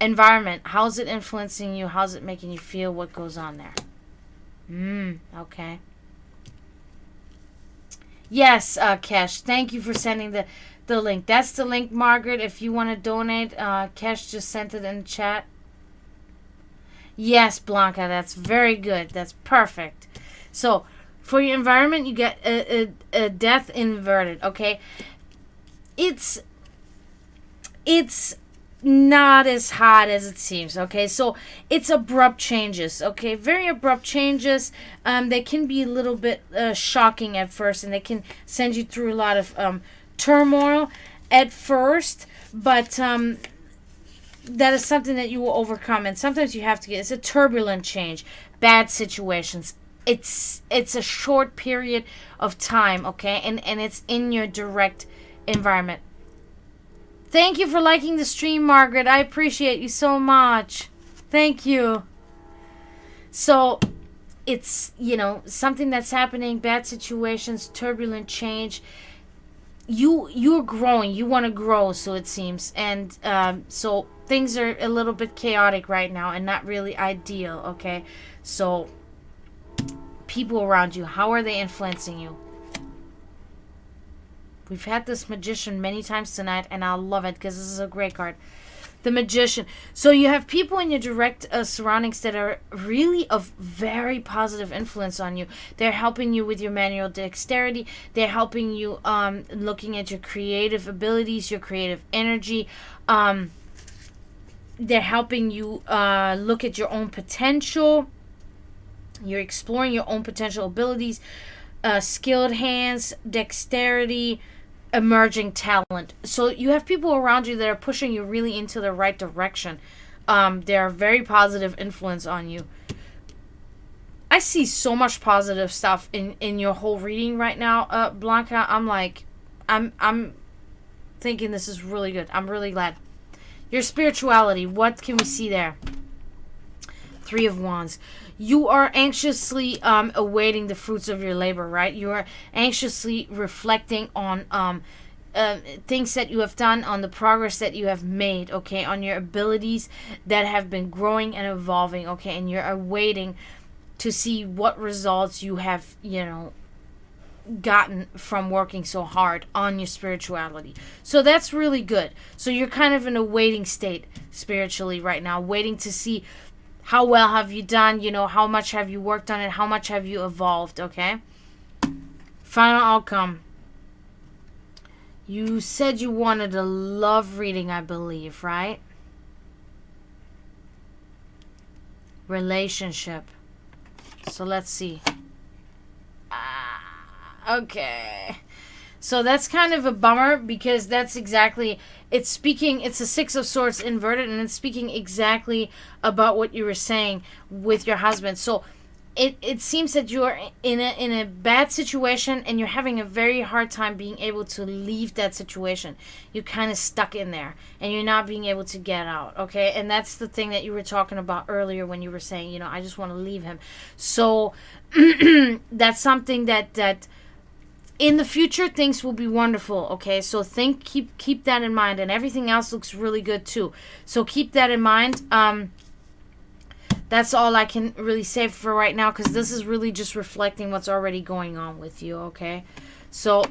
Speaker 1: Environment. How's it influencing you? How's it making you feel? What goes on there? Okay. Yes, Kesh. Thank you for sending the link. That's the link, Margaret. If you want to donate, Kesh just sent it in the chat. Yes, Blanca. That's very good. That's perfect. So, for your environment, you get a death inverted, okay? It's not as hot as it seems, okay? So it's abrupt changes, okay? Very abrupt changes. They can be a little bit shocking at first, and they can send you through a lot of turmoil at first, but that is something that you will overcome, and sometimes you have to it's a turbulent change, bad situations. It's a short period of time, okay? And it's in your direct environment. Thank you for liking the stream, Margaret. I appreciate you so much. Thank you. So, it's, something that's happening, bad situations, turbulent change. You're growing. You want to grow, so it seems. And so, things are a little bit chaotic right now and not really ideal, okay? So, people around you, how are they influencing you? We've had this Magician many times tonight, and I love it because this is a great card. The Magician. So you have people in your direct surroundings that are really of very positive influence on you. They're helping you with your manual dexterity. They're helping you looking at your creative abilities, your creative energy. They're helping you look at your own potential. You're exploring your own potential abilities. Skilled hands, dexterity, emerging talent. So you have people around you that are pushing you really into the right direction. They're a very positive influence on you. I see so much positive stuff in your whole reading right now, Blanca. I'm thinking this is really good. I'm really glad. Your spirituality, what can we see there? 3 of Wands. You are anxiously awaiting the fruits of your labor, right? You are anxiously reflecting on things that you have done, on the progress that you have made, okay? On your abilities that have been growing and evolving, okay? And you're awaiting to see what results you have, gotten from working so hard on your spirituality. So that's really good. So you're kind of in a waiting state spiritually right now, waiting to see How well have you done? You know, how much have you worked on it? How much have you evolved? Okay. Final outcome. You said you wanted a love reading, I believe, right? Relationship. So let's see. Okay. So that's kind of a bummer because that's exactly, it's a Six of Swords inverted, and it's speaking exactly about what you were saying with your husband. So it seems that you're in a bad situation, and you're having a very hard time being able to leave that situation. You're kind of stuck in there, and you're not being able to get out, okay? And that's the thing that you were talking about earlier when you were saying, you know, I just want to leave him. So that's something that in the future things will be wonderful, okay? So keep that in mind, and everything else looks really good too. So keep that in mind. That's all I can really say for right now, because this is really just reflecting what's already going on with you, okay? So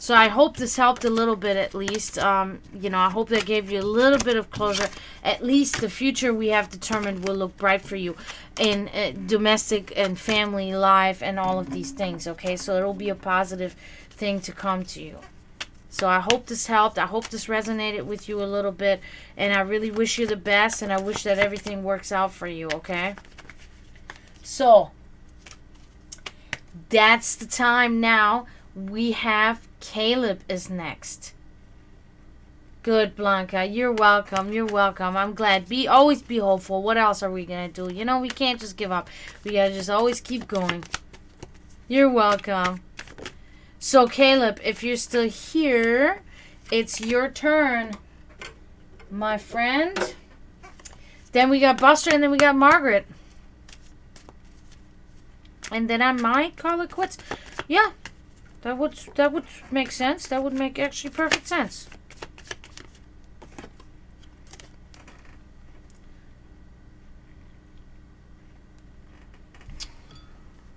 Speaker 1: I hope this helped a little bit at least. You know, I hope that gave you a little bit of closure. At least the future we have determined will look bright for you in domestic and family life and all of these things, okay? So it will be a positive thing to come to you. So I hope this helped. I hope this resonated with you a little bit. And I really wish you the best. And I wish that everything works out for you, okay? So, that's the time now. We have Caleb is next. Good, Blanca. You're welcome. You're welcome. I'm glad. Always be hopeful. What else are we going to do? You know, we can't just give up. We got to just always keep going. You're welcome. So, Caleb, if you're still here, it's your turn, my friend. Then we got Buster, and then we got Margaret. And then I might call it quits. Yeah, that would make sense. That would make actually perfect sense.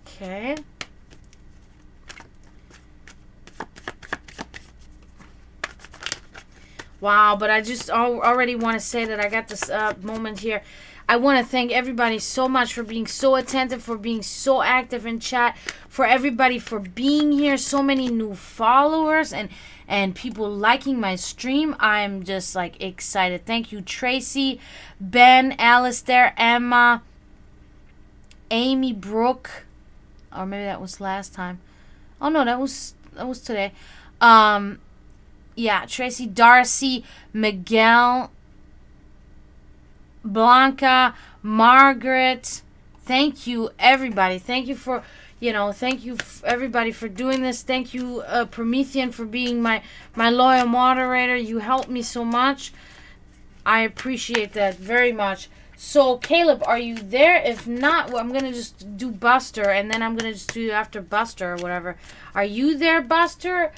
Speaker 1: Okay. Wow, but I just already want to say that I got this moment here. I want to thank everybody so much for being so attentive, for being so active in chat, for everybody for being here. So many new followers and people liking my stream. I'm just like excited. Thank you, Tracy, Ben, Alistair, Emma, Amy, Brooke, or maybe that was last time. Oh no, that was today. Yeah, Tracy, Darcy, Miguel, Blanca, Margaret. Thank you, everybody. Thank you for, everybody for doing this. Thank you, Promethean, for being my loyal moderator. You helped me so much. I appreciate that very much. So, Caleb, are you there? If not, well, I'm going to just do Buster, and then I'm going to just do after Buster or whatever. Are you there, Buster?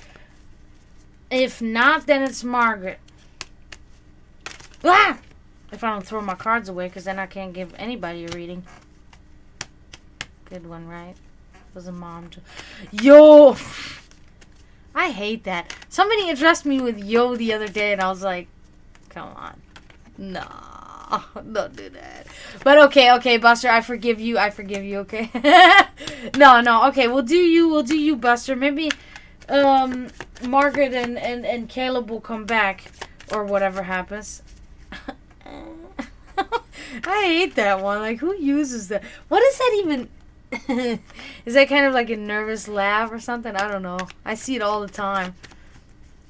Speaker 1: If not, then it's Margaret. Ah! If I don't throw my cards away, because then I can't give anybody a reading. Good one, right? It was a mom. Yo! I hate that. Somebody addressed me with yo the other day, and I was like, come on. No, don't do that. But okay, Buster, I forgive you, okay? No, okay, we'll do you, Buster. Maybe, Margaret and Caleb will come back, or whatever happens. I hate that one. Like, who uses that? What is that even? Is that kind of like a nervous laugh or something? I don't know. I see it all the time.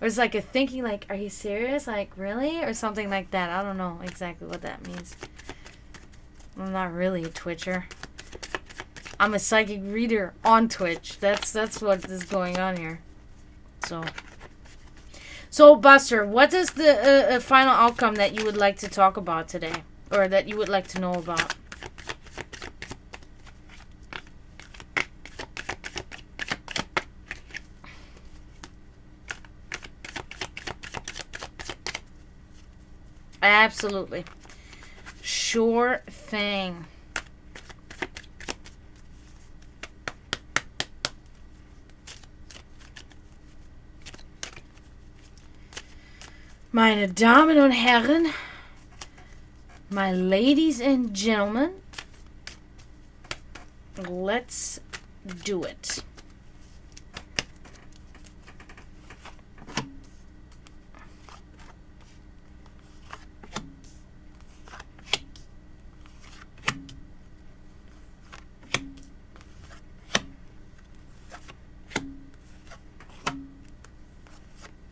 Speaker 1: Or it's like a thinking, like, are you serious? Like, really? Or something like that. I don't know exactly what that means. I'm not really a Twitcher. I'm a psychic reader on Twitch. That's what is going on here. So Buster, what is the final outcome that you would like to talk about today? Or that you would like to know about? Absolutely. Sure thing. Meine Damen und Herren, My ladies and gentlemen, let's do it.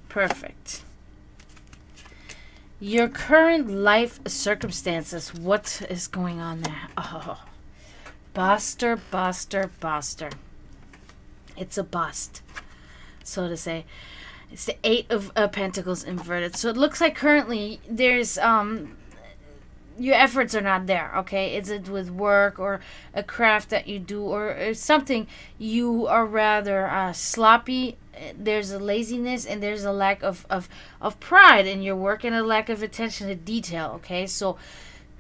Speaker 1: Perfect. Your current life circumstances. What is going on there? Oh, buster. It's a bust, so to say. It's the Eight of Pentacles inverted. So it looks like currently there's your efforts are not there, okay? Is it with work or a craft that you do or something? You are rather sloppy. There's a laziness and there's a lack of pride in your work and a lack of attention to detail, okay? So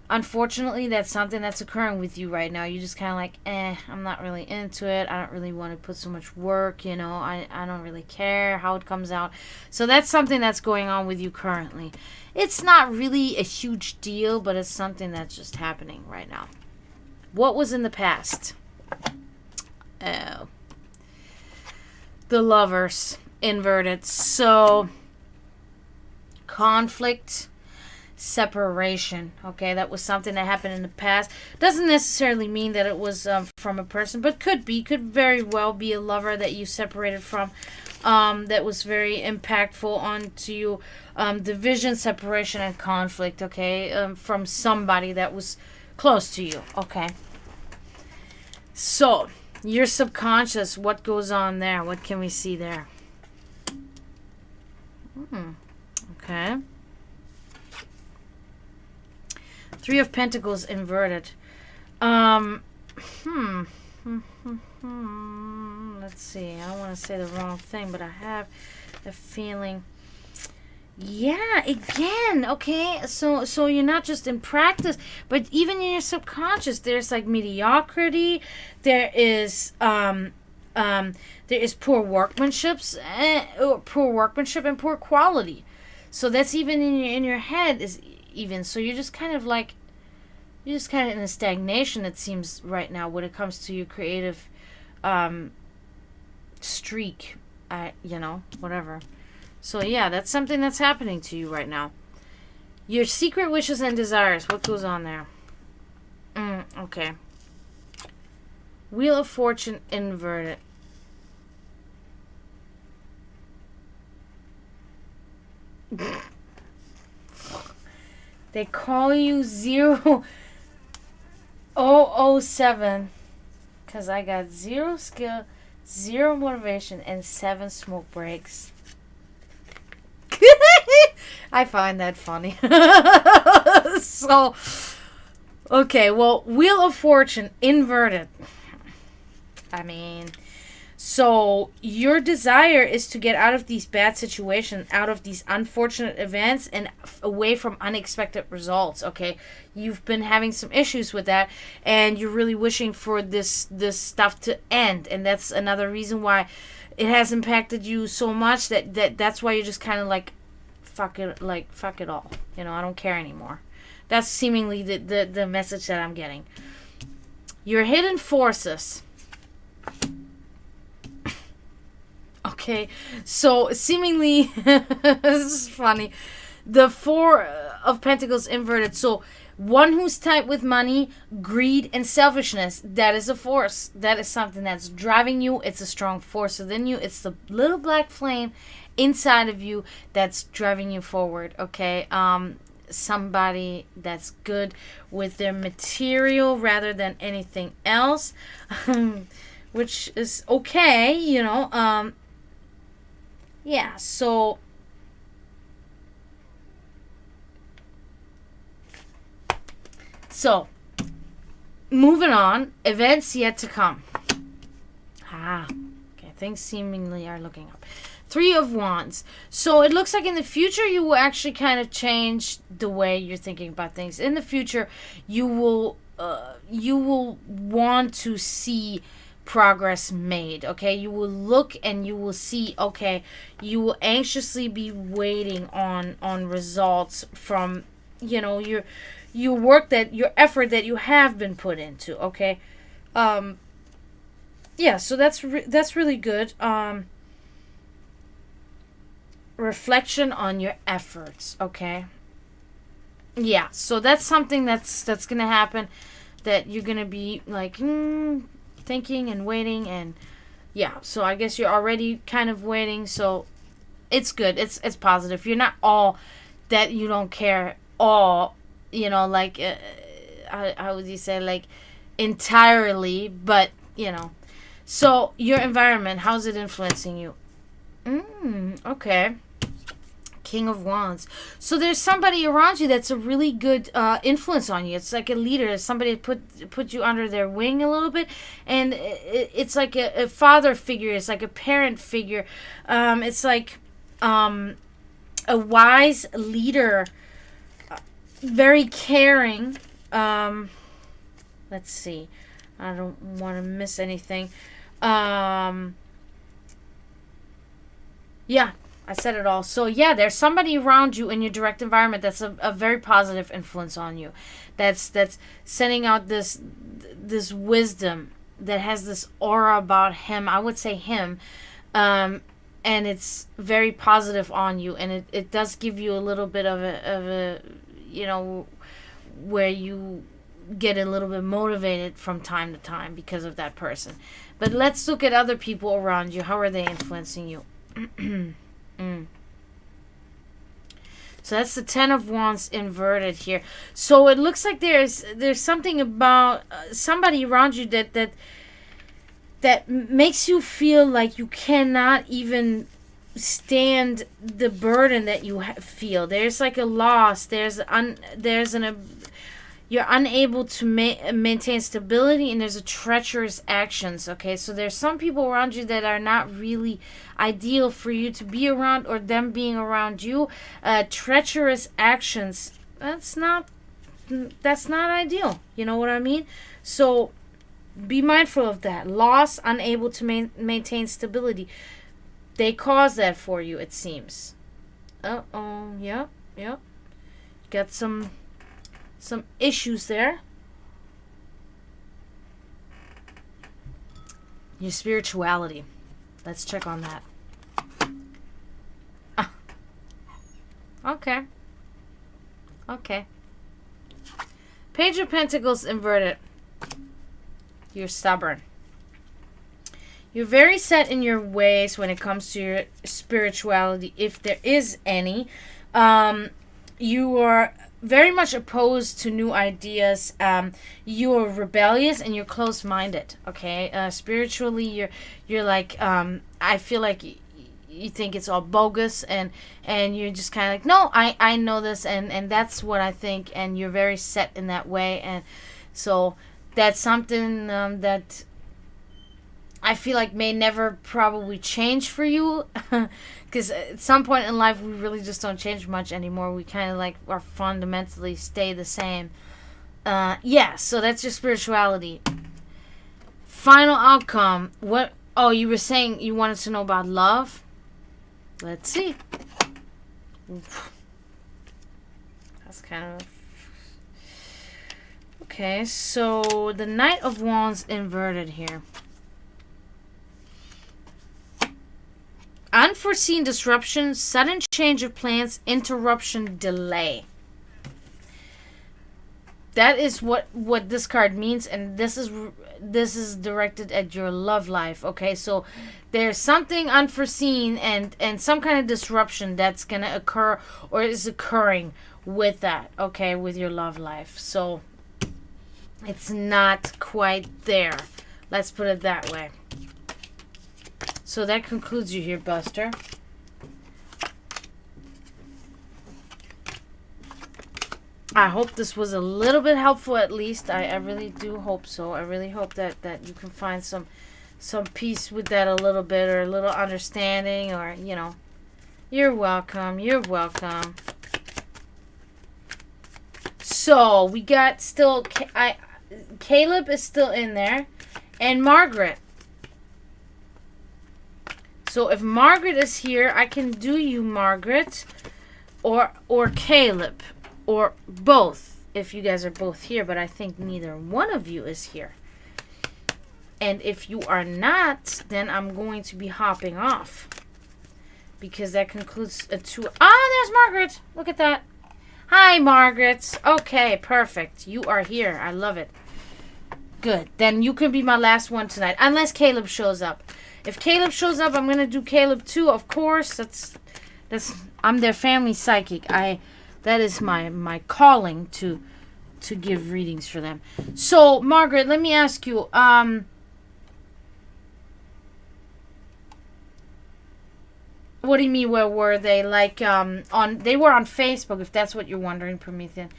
Speaker 1: unfortunately, that's something that's occurring with you right now. You're just kind of like, I'm not really into it. I don't really want to put so much work, you know. I don't really care how it comes out. So that's something that's going on with you currently. It's not really a huge deal, but it's something that's just happening right now. What was in the past? Oh. The Lovers inverted. So conflict, separation, okay? That was something that happened in the past. Doesn't necessarily mean that it was from a person, but could very well be a lover that you separated from, that was very impactful onto you. Division, separation, and conflict, okay? From somebody that was close to you, okay? So your subconscious, what goes on there? What can we see there? Okay. Three of Pentacles inverted. Let's see. I don't want to say the wrong thing, but I have a feeling. Yeah, again, okay. So you're not just in practice, but even in your subconscious, there's like mediocrity. There is poor workmanship and poor quality. So that's even in your head is even. So you're just kind of in a stagnation, it seems, right now when it comes to your creative streak, whatever. So yeah, that's something that's happening to you right now. Your secret wishes and desires, what goes on there? Okay. Wheel of Fortune inverted. They call you 007 because I got 0 skill, 0 motivation, and 7 smoke breaks. I find that funny. So, okay, well, Wheel of Fortune inverted. I mean, so your desire is to get out of these bad situations, out of these unfortunate events, and away from unexpected results, okay? You've been having some issues with that, and you're really wishing for this stuff to end, and that's another reason why it has impacted you so much that's why you're just kind of like, fuck it all. You know, I don't care anymore. That's seemingly the message that I'm getting. Your hidden forces. Okay, so seemingly, this is funny. The Four of Pentacles inverted. So one who's tight with money, greed, and selfishness. That is a force. That is something that's driving you. It's a strong force within you. It's the little black flame inside of you that's driving you forward. Okay, somebody that's good with their material rather than anything else, which is okay. You know. Yeah. So. So, moving on, events yet to come. Okay, things seemingly are looking up. 3 of Wands. So it looks like in the future you will actually kind of change the way you're thinking about things. In the future, you will want to see progress made. Okay, you will look and you will see. Okay, you will anxiously be waiting on results from, you know, your work, that your effort that you have been put into. Okay, yeah. So that's really good. Reflection on your efforts. Okay. Yeah. So that's something that's gonna happen. That you're gonna be like thinking and waiting, and yeah. So I guess you're already kind of waiting. So it's good. It's positive. You're not all that you don't care. All like how would you say, like entirely, but So your environment, how's it influencing you? Okay. King of Wands. So there's somebody around you that's a really good influence on you. It's like a leader, somebody put you under their wing a little bit, and it's like a father figure. It's like a parent figure. It's like a wise leader, very caring. Let's see. I don't want to miss anything. Yeah, I said it all. So yeah, there's somebody around you in your direct environment that's a very positive influence on you. That's sending out this wisdom, that has this aura about him. I would say him. And it's very positive on you, and it does give you a little bit of a where you get a little bit motivated from time to time because of that person. But let's look at other people around you. How are they influencing you? So that's the Ten of Wands inverted here. So it looks like there's something about somebody around you that makes you feel like you cannot even stand the burden that you feel. There's like a loss. You're unable to maintain stability, and there's a treacherous actions. Okay, so there's some people around you that are not really ideal for you to be around, or them being around you. Treacherous actions. That's not ideal. You know what I mean? So be mindful of that. Loss, unable to maintain stability. They cause that for you, it seems. Yep. Got some issues there. Your spirituality. Let's check on that. Okay. Page of Pentacles inverted. You're stubborn. You're very set in your ways when it comes to your spirituality, if there is any. You are very much opposed to new ideas. You're rebellious and you're close-minded. Okay, spiritually, you're like I feel like you think it's all bogus, and you're just kind of like, no, I know this, and that's what I think, and you're very set in that way, and so that's something that I feel like may never probably change for you, because at some point in life we really just don't change much anymore. We kind of like are fundamentally stay the same. So that's your spirituality. Final outcome. What? Oh, you were saying you wanted to know about love? Let's see. Oof. That's kind of... Okay, so the Knight of Wands inverted here. Unforeseen disruption, sudden change of plans, interruption, delay. That is what this card means, and this is directed at your love life. Okay, so there's something unforeseen and some kind of disruption that's gonna occur or is occurring with that. Okay, with your love life. So it's not quite there. Let's put it that way. So that concludes you here, Buster. I hope this was a little bit helpful, at least. I really do hope so. I really hope that you can find some peace with that a little bit, or a little understanding, or, You're welcome. You're welcome. So, we got still... Caleb is still in there. And Margaret. So if Margaret is here, I can do you, Margaret, or Caleb, or both. if you guys are both here, but I think neither one of you is here. And if you are not, then I'm going to be hopping off. Because that concludes a 2... Ah, there's Margaret. Look at that. Hi, Margaret. Okay, perfect. You are here. I love it. Good. Then you can be my last one tonight. Unless Caleb shows up. If Caleb shows up, I'm going to do Caleb too, of course. I'm their family psychic. That is my calling to give readings for them. So, Margaret, let me ask you, what do you mean, where were they? Like, they were on Facebook, if that's what you're wondering, Promethean.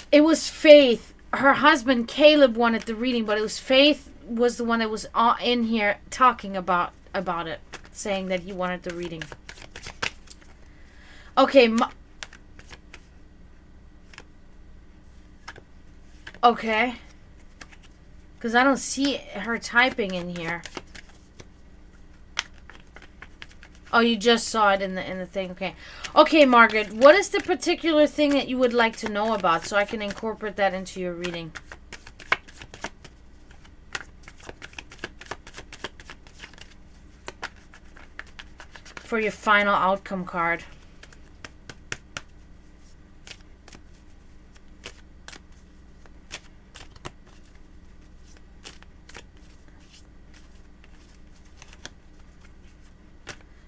Speaker 1: It was Faith. Her husband, Caleb, wanted the reading, but it was Faith was the one that was in here talking about it, saying that he wanted the reading. Okay, okay. Because I don't see her typing in here. Oh, you just saw it in the thing. Okay. Okay, Margaret, what is the particular thing that you would like to know about so I can incorporate that into your reading? For your final outcome card.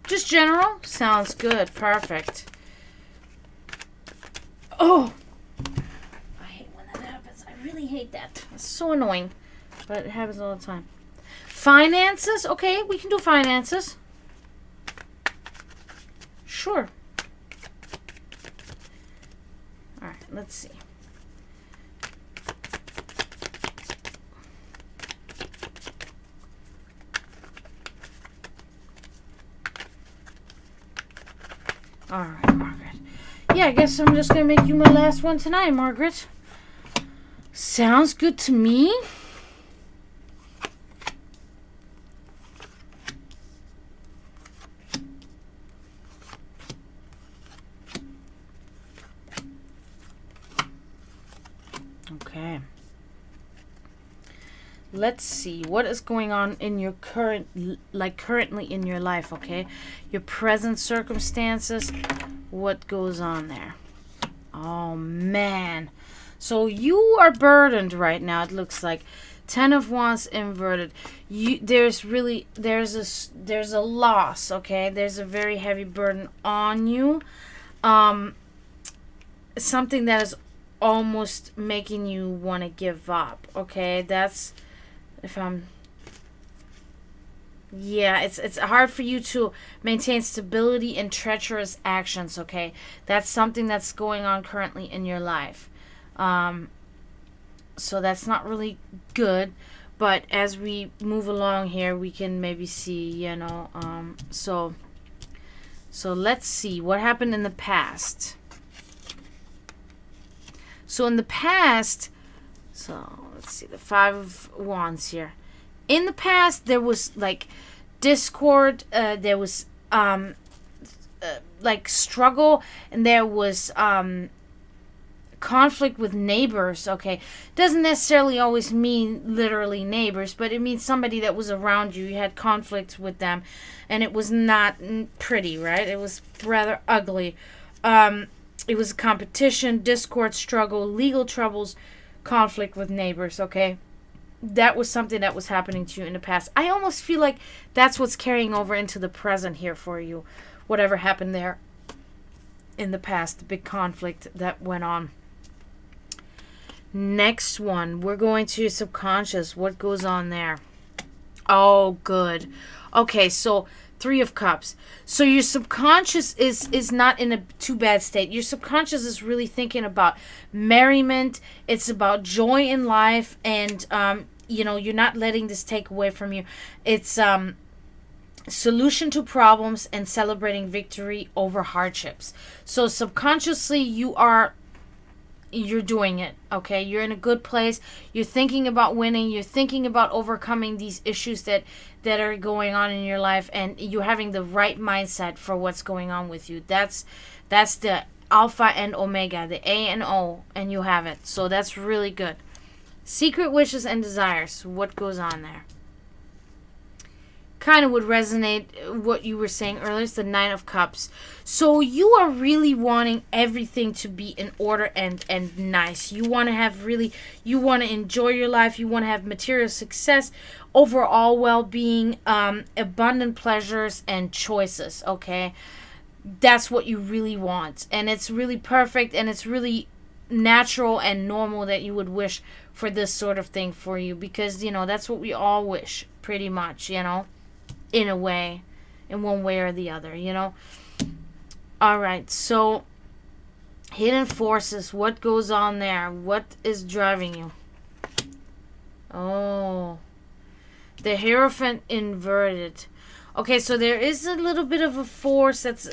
Speaker 1: Just general? Sounds good. Perfect. Oh! I hate when that happens. I really hate that. It's so annoying. But it happens all the time. Finances? Okay, we can do finances. Sure. Alright, let's see. Alright, Margaret. Yeah, I guess I'm just going to make you my last one tonight, Margaret. Sounds good to me. Okay. Let's see what is going on in your currently in your life, okay? Your present circumstances, what goes on there? Oh, man. So you are burdened right now, it looks like. 10 of Wands inverted. There's a loss, okay? There's a very heavy burden on you. Something that is almost making you want to give up, okay? That's... it's hard for you to maintain stability in treacherous actions, okay? That's something that's going on currently in your life. So that's not really good, but as we move along here, we can maybe see, so let's see what happened in the past. So in the past, let's see, the 5 of Wands here. In the past, there was like discord, there was like struggle, and there was conflict with neighbors, okay? Doesn't necessarily always mean literally neighbors, but it means somebody that was around you. You had conflict with them, and it was not pretty, right? It was rather ugly. It was a competition, discord, struggle, legal troubles, conflict with neighbors, okay? That was something that was happening to you in the past. I almost feel like that's what's carrying over into the present here for you. Whatever happened there in the past, the big conflict that went on. Next one, we're going to your subconscious. What goes on there? Oh, good. Okay, so 3 of Cups. So your subconscious is not in a too bad state. Your subconscious is really thinking about merriment. It's about joy in life, and you're not letting this take away from you. It's solution to problems and celebrating victory over hardships. So subconsciously you're doing it, okay? You're in a good place. You're thinking about winning. You're thinking about overcoming these issues that are going on in your life, and you're having the right mindset for what's going on with you. That's the Alpha and Omega, the A and O, and you have it. So that's really good. Secret wishes and desires. What goes on there? Kind of would resonate what you were saying earlier. It's the Nine of Cups. So you are really wanting everything to be in order and nice. You want to have really, you want to enjoy your life. You want to have material success, overall well-being, abundant pleasures and choices. Okay, that's what you really want, and it's really perfect, and it's really natural and normal that you would wish for this sort of thing for you, because that's what we all wish, pretty much, in a way, in one way or the other. All right, so hidden forces, what goes on there? What is driving you? Oh, the Hierophant inverted. Okay, so there is a little bit of a force that's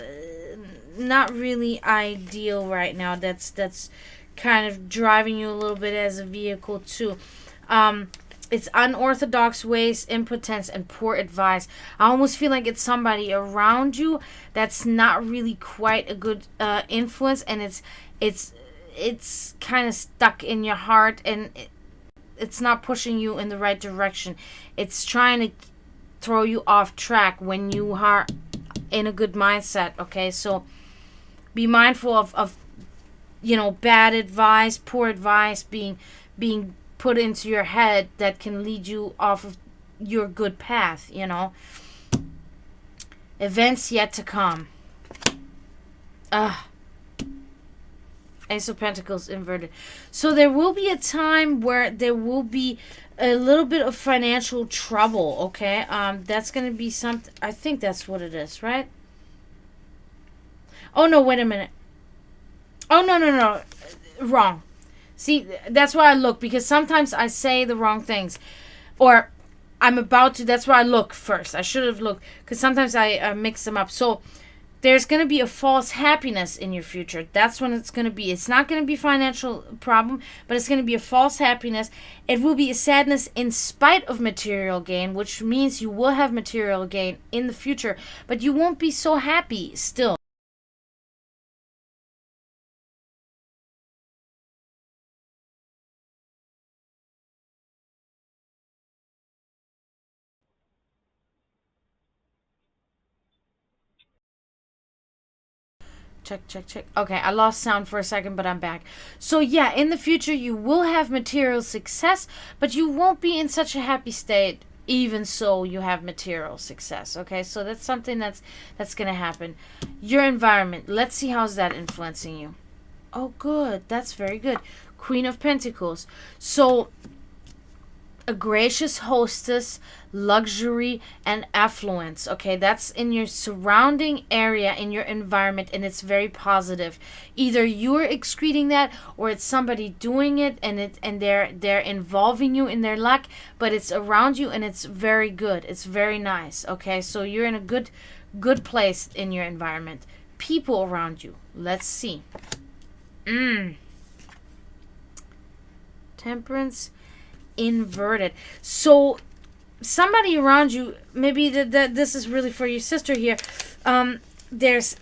Speaker 1: not really ideal right now. That's kind of driving you a little bit as a vehicle too. It's unorthodox ways, impotence, and poor advice. I almost feel like it's somebody around you that's not really quite a good influence, and it's kind of stuck in your heart, and it's not pushing you in the right direction. It's trying to throw you off track when you are in a good mindset. Okay, so be mindful of bad advice, poor advice being put into your head that can lead you off of your good path. Events yet to come. Ace of Pentacles inverted. So there will be a time where there will be a little bit of financial trouble, okay? That's going to be something, I think that's what it is, right? Oh, no, wait a minute. Oh, no. Wrong. See, that's why I look, because sometimes I say the wrong things. Or I'm about to, that's why I look first. I should have looked, because sometimes I mix them up. So there's going to be a false happiness in your future. That's when it's going to be. It's not going to be financial problem, but it's going to be a false happiness. It will be a sadness in spite of material gain, which means you will have material gain in the future, but you won't be so happy still. Check. Okay, I lost sound for a second, but I'm back. So yeah, in the future you will have material success, but you won't be in such a happy state even so you have material success. Okay, so that's something that's going to happen. Your environment, let's see how's that influencing you. Oh, good. That's very good. Queen of Pentacles. So a gracious hostess, luxury, and affluence. Okay, that's in your surrounding area, in your environment, and it's very positive. Either you're excreting that, or it's somebody doing it, and they're involving you in their luck, but it's around you, and it's very good. It's very nice. Okay, so you're in a good place in your environment. People around you. Let's see. Temperance inverted. So somebody around you, maybe this is really for your sister here, there's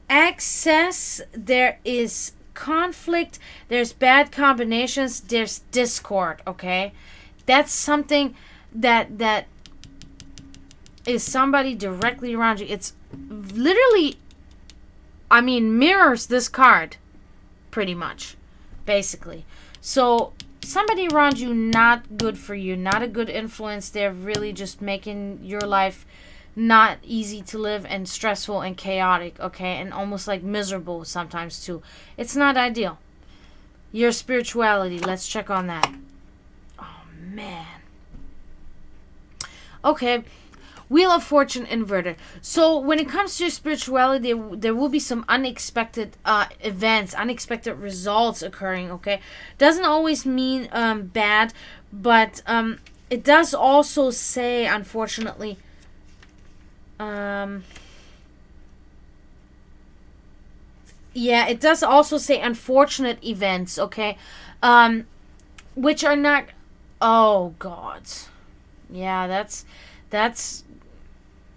Speaker 1: excess, there is conflict, there's bad combinations, there's discord. Okay, that's something that is somebody directly around you. It's literally, I mean, mirrors this card pretty much, basically. So somebody around you not good for you, not a good influence. They're really just making your life not easy to live, and stressful and chaotic, okay, and almost like miserable sometimes too. It's not ideal. Your spirituality, let's check on that. Oh man. Okay, Wheel of Fortune inverted. So when it comes to your spirituality, there will be some unexpected events, unexpected results occurring, okay? Doesn't always mean bad, but it does also say, unfortunately, yeah, it does also say unfortunate events, okay? Which are not, oh God. Yeah, that's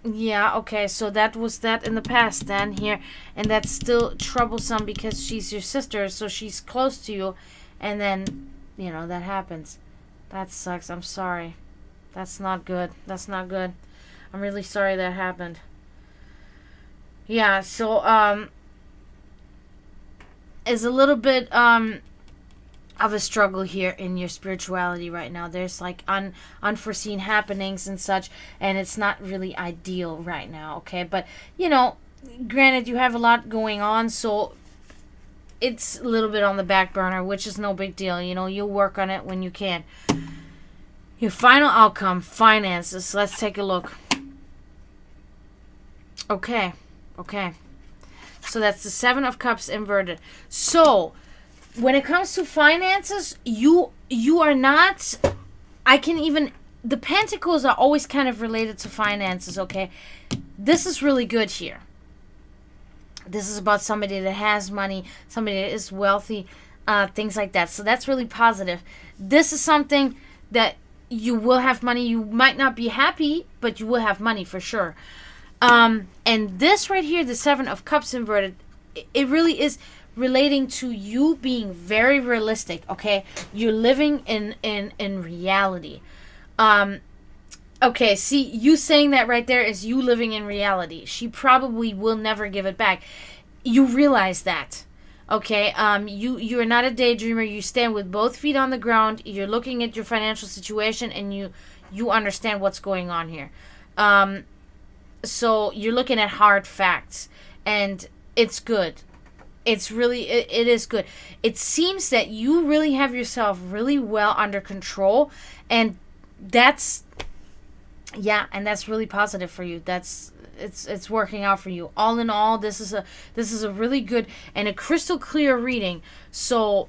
Speaker 1: Yeah, okay, so that was that in the past then here, and that's still troublesome because she's your sister, so she's close to you, and then, that happens. That sucks. I'm sorry. That's not good. That's not good. I'm really sorry that happened. Yeah, so, it's a little bit, of a struggle here in your spirituality right now. There's like unforeseen happenings and such, and it's not really ideal right now, okay? But, granted, you have a lot going on, so it's a little bit on the back burner, which is no big deal. You'll work on it when you can. Your final outcome, finances. Let's take a look. Okay. So that's the Seven of Cups inverted. So, when it comes to finances, you are not, the pentacles are always kind of related to finances, okay? This is really good here. This is about somebody that has money, somebody that is wealthy, things like that. So that's really positive. This is something that you will have money. You might not be happy, but you will have money for sure. And this right here, the Seven of Cups inverted, it really is relating to you being very realistic, okay? You're living in reality. Okay, see, you saying that right there is you living in reality. She probably will never give it back. You realize that, okay? You're not a daydreamer. You stand with both feet on the ground. You're looking at your financial situation, and you understand what's going on here. So you're looking at hard facts, and it's good. It is good. It seems that you really have yourself really well under control, and that's really positive for you. It's working out for you. All in all, this is a really good and a crystal clear reading. So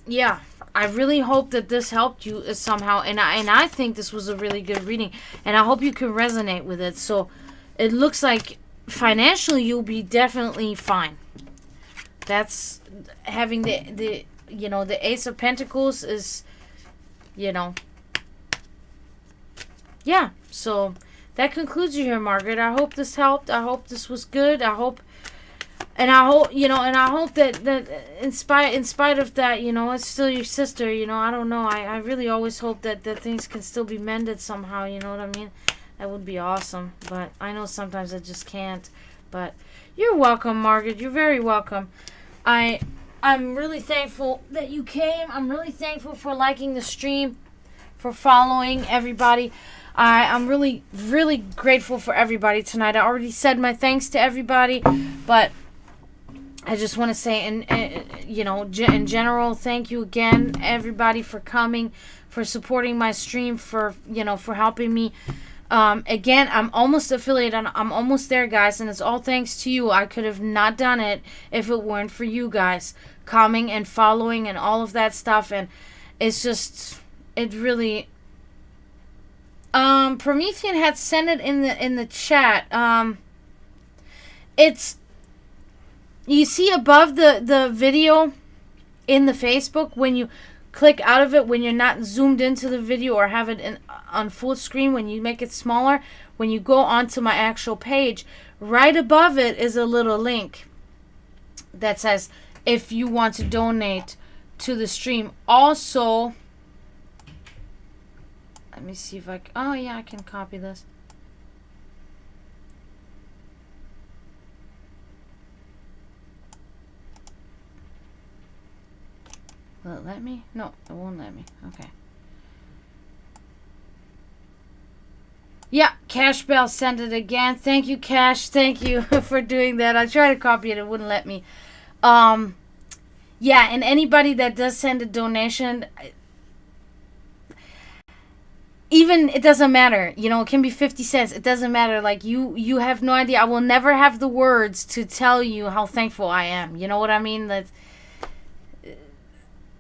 Speaker 1: yeah, I really hope that this helped you somehow, and I think this was a really good reading, and I hope you can resonate with it. So it looks like financially you'll be definitely fine. That's having the Ace of Pentacles is, yeah. So that concludes you here, Margaret. I hope this helped. I hope this was good. I hope that in spite of that, it's still your sister. I don't know. I really always hope that things can still be mended somehow. You know what I mean? That would be awesome. But I know sometimes I just can't. But you're welcome, Margaret. You're very welcome. I'm really thankful that you came. I'm really thankful for liking the stream, for following everybody. I'm really, really grateful for everybody tonight. I already said my thanks to everybody, but I just want to say, in general, thank you again, everybody, for coming, for supporting my stream, for helping me. Again, I'm almost affiliated. I'm almost there, guys, and it's all thanks to you. I could have not done it if it weren't for you guys coming and following and all of that stuff. And it's just, it really. Promethean had sent it in the chat. It's, you see above the video in the Facebook, when you click out of it, when you're not zoomed into the video or have it on full screen, when you make it smaller, when you go onto my actual page, right above it is a little link that says if you want to donate to the stream. Also, let me see if I can, oh yeah, I can copy this. Will it let me? No, it won't let me. Okay. Yeah, Cash Bell sent it again. Thank you, Cash. Thank you for doing that. I tried to copy it. It wouldn't let me. Yeah, and anybody that does send a donation, even, it doesn't matter. It can be 50 cents. It doesn't matter. Like, you have no idea. I will never have the words to tell you how thankful I am. You know what I mean? That's,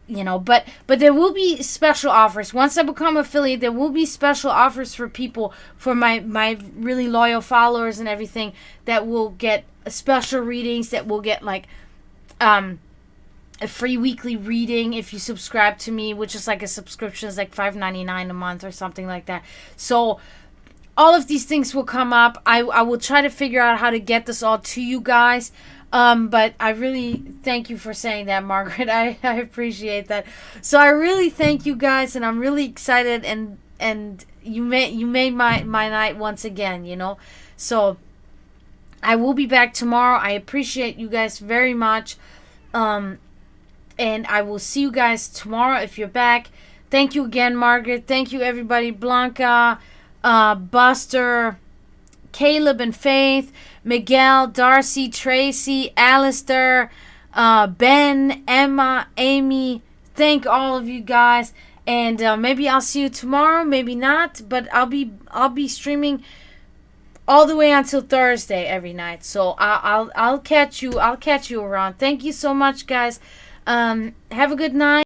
Speaker 1: but there will be special offers. Once I become affiliate, there will be special offers for people, for my really loyal followers and everything, that will get special readings, that will get like a free weekly reading if you subscribe to me, which is like a subscription is like $5.99 a month or something like that. So all of these things will come up. I will try to figure out how to get this all to you guys. But I really thank you for saying that, Margaret. I appreciate that. So I really thank you guys, and I'm really excited, and you made my night once again, you know. So I will be back tomorrow. I appreciate you guys very much. And I will see you guys tomorrow if you're back. Thank you again, Margaret. Thank you, everybody. Blanca, Buster, Caleb and Faith, Miguel, Darcy, Tracy, Alistair, Ben, Emma, Amy. Thank all of you guys. And maybe I'll see you tomorrow, maybe not, but I'll be streaming all the way until Thursday every night. So I'll catch you around. Thank you so much, guys. Have a good night.